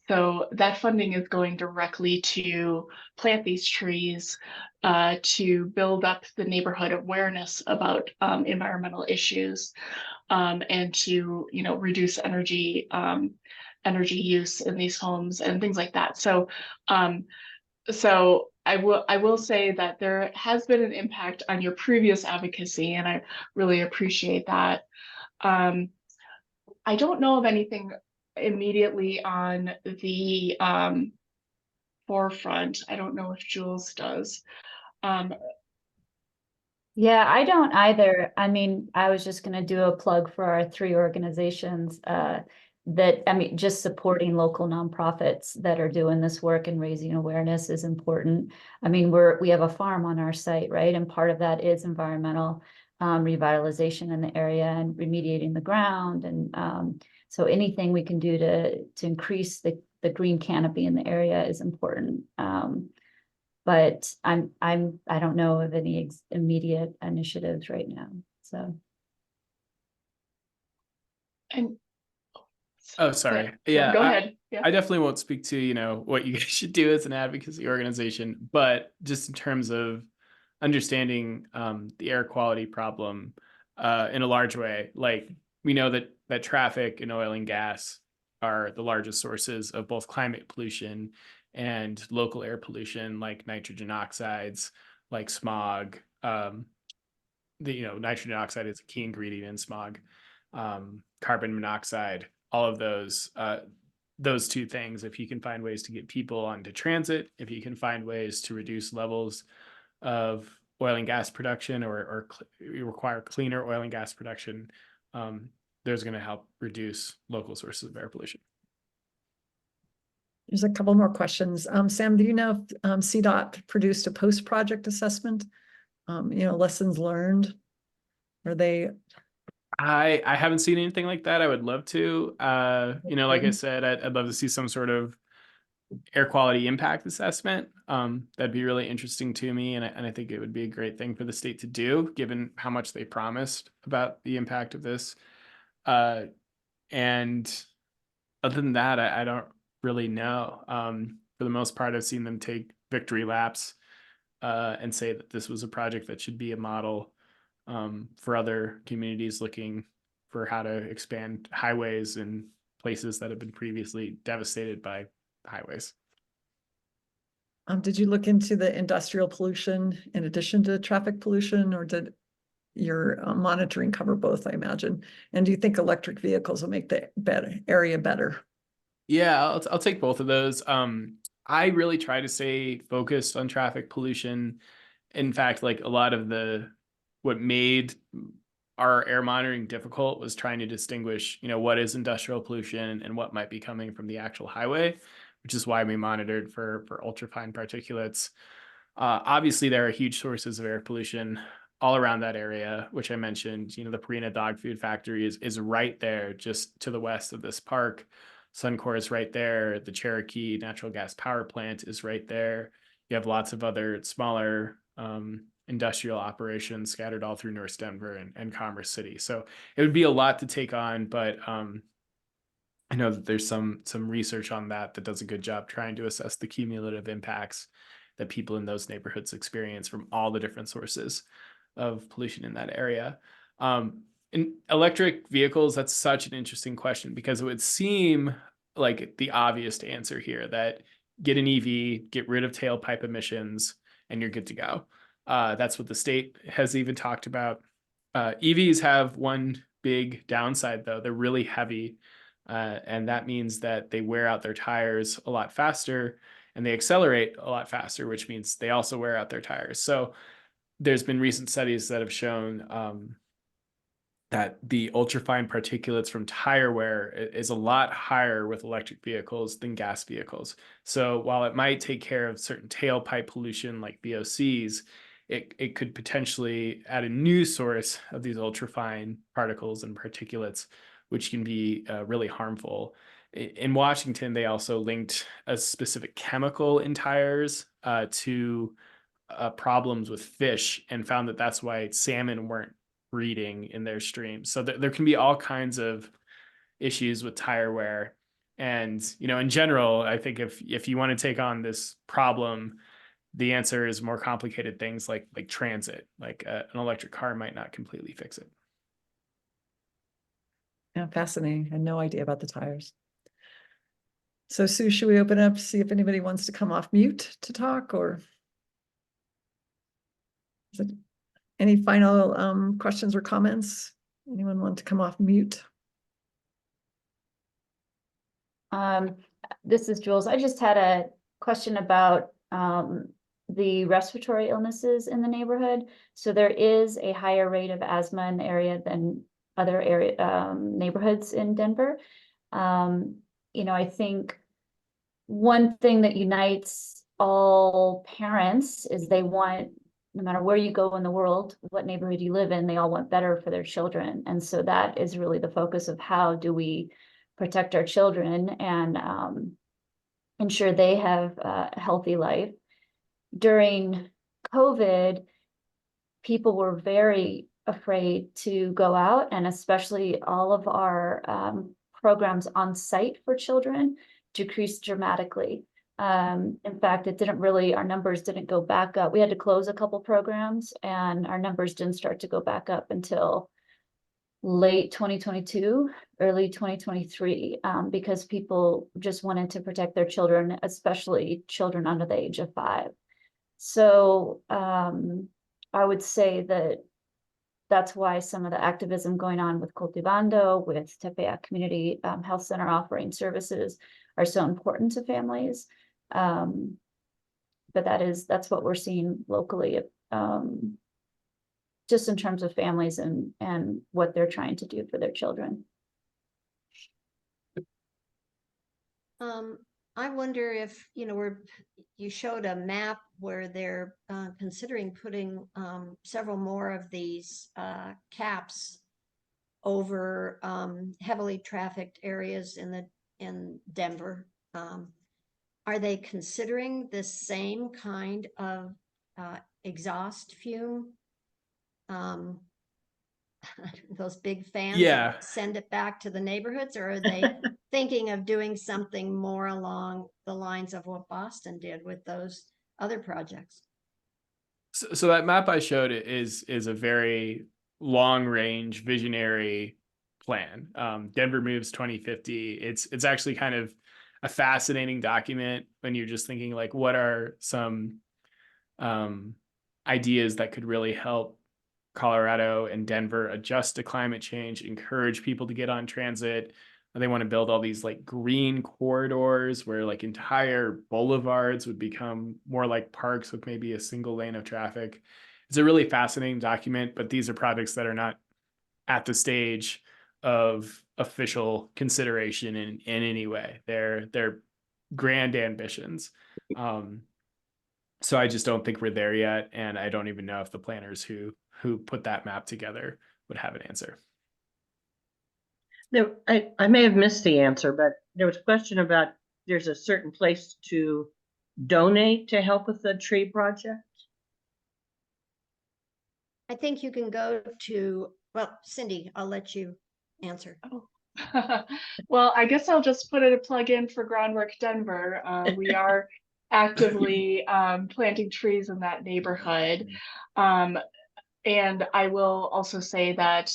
So that funding is going directly to plant these trees, to build up the neighborhood awareness about environmental issues, and to, you know, reduce energy use in these homes and things like that. So I will say that there has been an impact on your previous advocacy, and I really appreciate that. I don't know of anything immediately on the forefront. I don't know if Jules does. Yeah, I don't either. I mean, I was just gonna do a plug for our 3 organizations that, I mean, just supporting local nonprofits that are doing this work and raising awareness is important. I mean, we have a farm on our site, right? And part of that is environmental revitalization in the area and remediating the ground. And so anything we can do to increase the green canopy in the area is important. But I don't know of any immediate initiatives right now, so. And Oh, sorry. Go Yeah, ahead. Yeah. I definitely won't speak to, you know, what you guys should do as an advocacy organization, but just in terms of understanding the air quality problem in a large way, like we know that traffic and oil and gas are the largest sources of both climate pollution and local air pollution, like nitrogen oxides, like smog. Nitrogen oxide is a key ingredient in smog. Carbon monoxide, all of those 2 things. If you can find ways to get people onto transit, if you can find ways to reduce levels of oil and gas production, or you require cleaner oil and gas production, there's going to help reduce local sources of air pollution. There's a couple more questions. Sam, do you know if CDOT produced a post-project assessment? Lessons learned? Are they? I haven't seen anything like that. I would love to. Like I said, I'd love to see some sort of air quality impact assessment. That'd be really interesting to me, and I think it would be a great thing for the state to do, given how much they promised about the impact of this. And other than that, I don't really know. For the most part, I've seen them take victory laps and say that this was a project that should be a model for other communities looking for how to expand highways in places that have been previously devastated by highways. Did you look into the industrial pollution in addition to traffic pollution, or did your monitoring cover both, I imagine? And do you think electric vehicles will make the area better? Yeah, I'll take both of those. I really try to stay focused on traffic pollution. In fact, like a lot of what made our air monitoring difficult was trying to distinguish, what is industrial pollution and what might be coming from the actual highway, which is why we monitored for ultrafine particulates. Obviously, there are huge sources of air pollution all around that area, which I mentioned. The Purina dog food factory is right there, just to the west of this park. Suncor is right there. The Cherokee natural gas power plant is right there. You have lots of other smaller industrial operations scattered all through North Denver and Commerce City. So it would be a lot to take on, but I know that there's some research on that does a good job trying to assess the cumulative impacts that people in those neighborhoods experience from all the different sources of pollution in that area. In electric vehicles, that's such an interesting question, because it would seem like the obvious answer here that get an EV, get rid of tailpipe emissions, and you're good to go. That's what the state has even talked about. EVs have one big downside, though. They're really heavy, and that means that they wear out their tires a lot faster, and they accelerate a lot faster, which means they also wear out their tires. So there's been recent studies that have shown that the ultrafine particulates from tire wear is a lot higher with electric vehicles than gas vehicles. So while it might take care of certain tailpipe pollution like VOCs, it could potentially add a new source of these ultrafine particles and particulates, which can be really harmful. In Washington, they also linked a specific chemical in tires to problems with fish, and found that that's why salmon weren't breeding in their streams. So there can be all kinds of issues with tire wear. And, in general, I think if you want to take on this problem, the answer is more complicated things like transit, like an electric car might not completely fix it. Yeah, fascinating. I had no idea about the tires. So Sue, should we open up, see if anybody wants to come off mute to talk, or is it any final questions or comments? Anyone want to come off mute? This is Jules. I just had a question about the respiratory illnesses in the neighborhood. So there is a higher rate of asthma in the area than other neighborhoods in Denver. I think one thing that unites all parents is they want, no matter where you go in the world, what neighborhood you live in, they all want better for their children. And so that is really the focus of how do we protect our children and ensure they have a healthy life. During COVID, people were very afraid to go out, and especially all of our programs on site for children decreased dramatically. In fact, our numbers didn't go back up. We had to close a couple programs, and our numbers didn't start to go back up until late 2022, early 2023, because people just wanted to protect their children, especially children under the age of 5. So I would say that that's why some of the activism going on with Cultivando, with Tepeyac Community Health Center offering services are so important to families. But that's what we're seeing locally, just in terms of families and what they're trying to do for their children. I wonder if, you showed a map where they're considering putting several more of these caps over heavily trafficked areas in Denver. Are they considering the same kind of exhaust fume? Those big fans that send it back to the neighborhoods, or are they thinking of doing something more along the lines of what Boston did with those other projects? So that map I showed is a very long range visionary plan. Denver Moves 2050. It's actually kind of a fascinating document when you're just thinking like, what are some ideas that could really help Colorado and Denver adjust to climate change, encourage people to get on transit. They want to build all these like green corridors where like entire boulevards would become more like parks with maybe a single lane of traffic. It's a really fascinating document, but these are projects that are not at the stage of official consideration in any way. They're grand ambitions. So I just don't think we're there yet. And I don't even know if the planners who put that map together would have an answer. There, I may have missed the answer, but there was a question about there's a certain place to donate to help with the tree project. I think you can go to, well, Cindy, I'll let you answer. Oh. Well, I guess I'll just put a plug in for Groundwork Denver. We are actively planting trees in that neighborhood. And I will also say that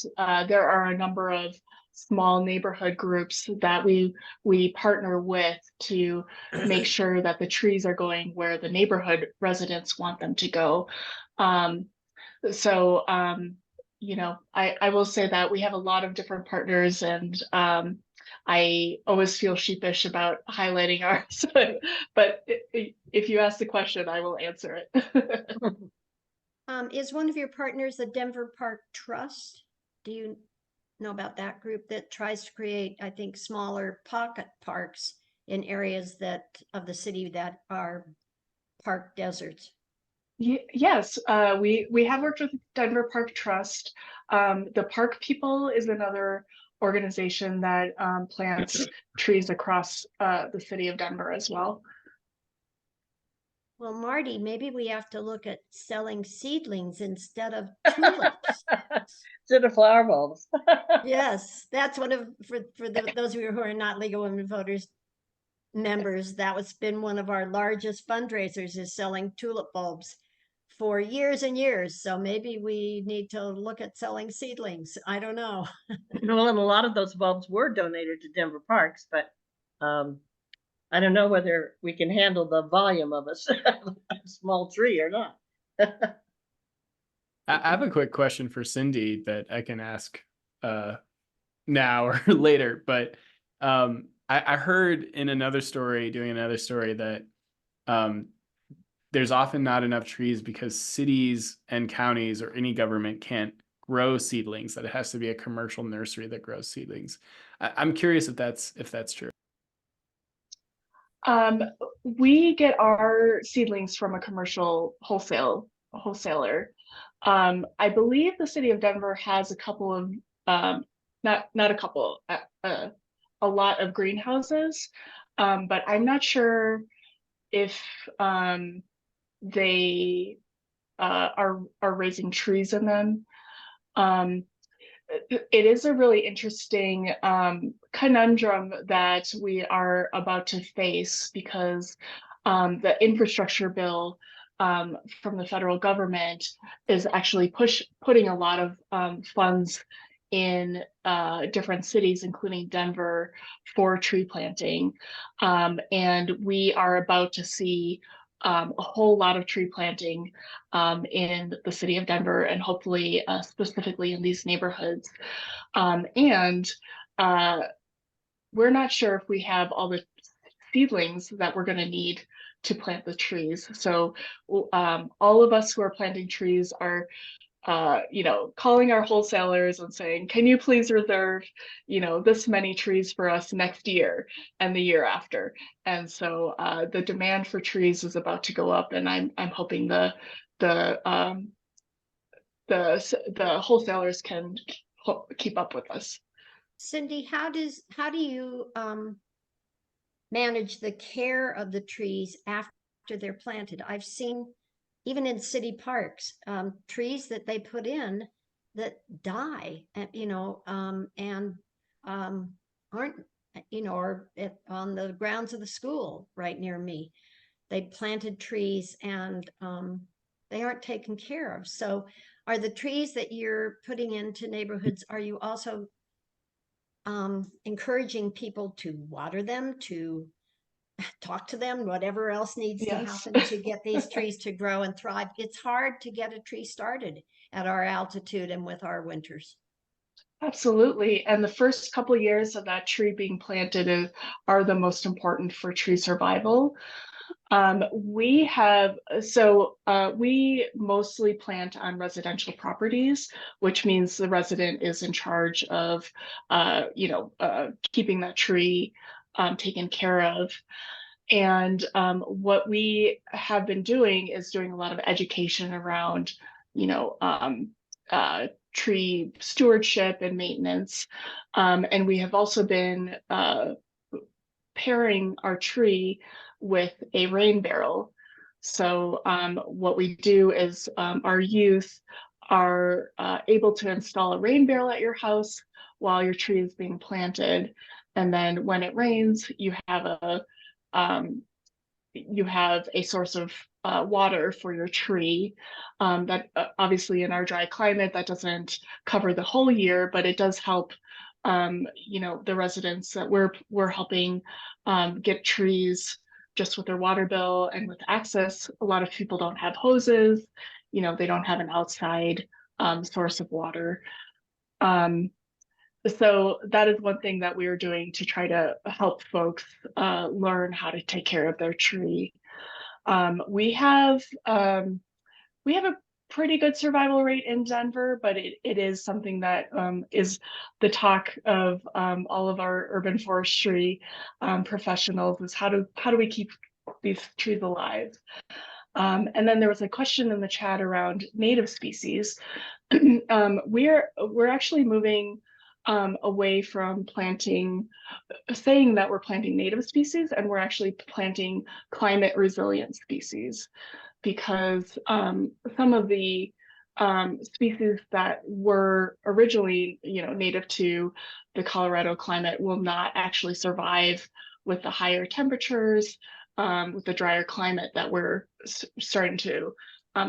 there are a number of small neighborhood groups that we partner with to make sure that the trees are going where the neighborhood residents want them to go. I will say that we have a lot of different partners, and I always feel sheepish about highlighting ours, but if you ask the question, I will answer it. Is one of your partners the Denver Park Trust? Do you know about that group that tries to create, I think, smaller pocket parks in areas of the city that are park deserts? Yes, we have worked with Denver Park Trust. The Park People is another organization that plants trees across the city of Denver as well. Well, Marty, maybe we have to look at selling seedlings instead of tulips. Instead of flower bulbs. Yes, that's one of, those of you who are not League of Women Voters members, that was been one of our largest fundraisers, is selling tulip bulbs for years and years. So maybe we need to look at selling seedlings. I don't know. Well, and a lot of those bulbs were donated to Denver Parks, but I don't know whether we can handle the volume of a small tree or not. I have a quick question for Cindy that I can ask now or later, but I heard in another story, doing another story, that there's often not enough trees because cities and counties or any government can't grow seedlings, that it has to be a commercial nursery that grows seedlings. I'm curious if that's true. We get our seedlings from a commercial wholesaler. I believe the city of Denver has a couple of, not a couple, a lot of greenhouses, but I'm not sure if they are raising trees in them. It is a really interesting conundrum that we are about to face, because the infrastructure bill from the federal government is actually putting a lot of funds in different cities, including Denver, for tree planting. And we are about to see a whole lot of tree planting in the city of Denver, and hopefully specifically in these neighborhoods. And we're not sure if we have all the seedlings that we're going to need to plant the trees. So all of us who are planting trees are calling our wholesalers and saying, can you please reserve, this many trees for us next year and the year after. And so the demand for trees is about to go up, and I'm hoping the wholesalers can keep up with us. Cindy, how do you manage the care of the trees after they're planted? I've seen, even in city parks, trees that they put in that die, and aren't, or on the grounds of the school right near me, they planted trees and they aren't taken care of. So are the trees that you're putting into neighborhoods, are you also encouraging people to water them, to talk to them, whatever else needs to happen to get these trees to grow and thrive? It's hard to get a tree started at our altitude and with our winters. Absolutely. And the first couple of years of that tree being planted are the most important for tree survival. We mostly plant on residential properties, which means the resident is in charge of, keeping that tree taken care of. And what we have been doing is doing a lot of education around, tree stewardship and maintenance. And we have also been pairing our tree with a rain barrel. So what we do is our youth are able to install a rain barrel at your house while your tree is being planted. And then when it rains, you have a source of water for your tree. That obviously in our dry climate, that doesn't cover the whole year, but it does help the residents that we're helping get trees just with their water bill and with access. A lot of people don't have hoses, they don't have an outside source of water. So that is one thing that we are doing to try to help folks learn how to take care of their tree. We have a pretty good survival rate in Denver, but it is something that is the talk of all of our urban forestry professionals, is how do we keep these trees alive? And then there was a question in the chat around native species. We're actually moving away from saying that we're planting native species, and we're actually planting climate resilient species, because some of the species that were originally, native to the Colorado climate will not actually survive with the higher temperatures, with the drier climate that we're starting to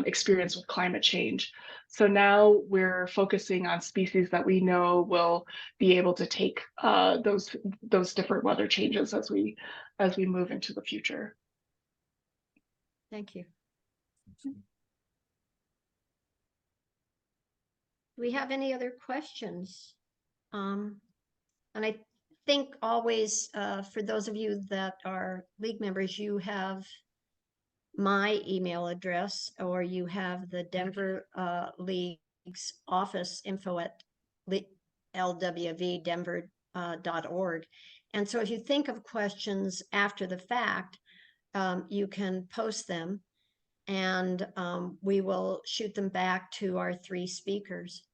experience with climate change. So now we're focusing on species that we know will be able to take those different weather changes as we move into the future. Thank you. Do we have any other questions? And I think always, for those of you that are league members, you have my email address, or you have the Denver League's office info at lwvdenver.org. And so if you think of questions after the fact, you can post them, and we will shoot them back to our 3 speakers.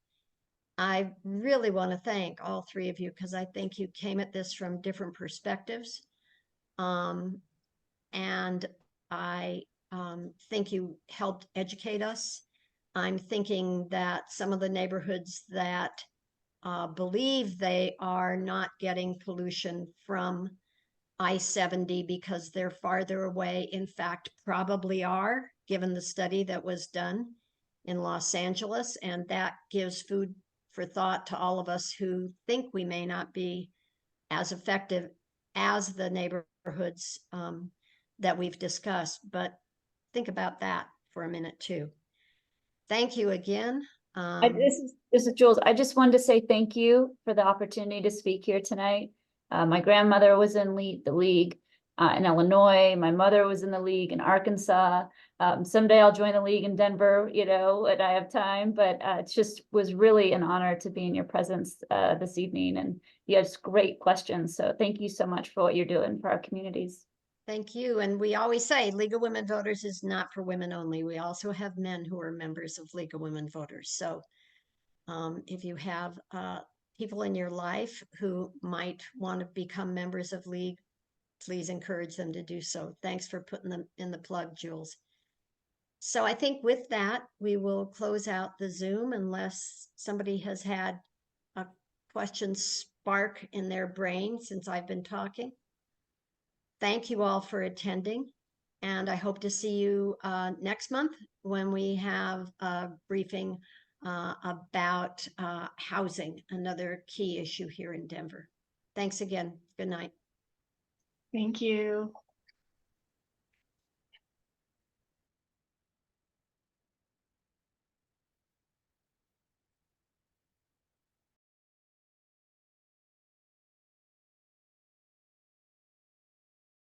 I really want to thank all 3 of you, because I think you came at this from different perspectives. And I think you helped educate us. I'm thinking that some of the neighborhoods that believe they are not getting pollution from I-70 because they're farther away, in fact, probably are, given the study that was done in Los Angeles. And that gives food for thought to all of us who think we may not be as effective as the neighborhoods that we've discussed. But think about that for a minute too. Thank you again. This is Jules. I just wanted to say thank you for the opportunity to speak here tonight. My grandmother was in the league in Illinois. My mother was in the league in Arkansas. Someday I'll join the league in Denver, and I have time, but it just was really an honor to be in your presence this evening, and you had great questions. So thank you so much for what you're doing for our communities. Thank you. And we always say League of Women Voters is not for women only. We also have men who are members of League of Women Voters. So if you have people in your life who might want to become members of League, please encourage them to do so. Thanks for putting them in the plug, Jules. So I think with that, we will close out the Zoom, unless somebody has had a question spark in their brain since I've been talking. Thank you all for attending, and I hope to see you next month when we have a briefing about housing, another key issue here in Denver. Thanks again. Good night. Thank you.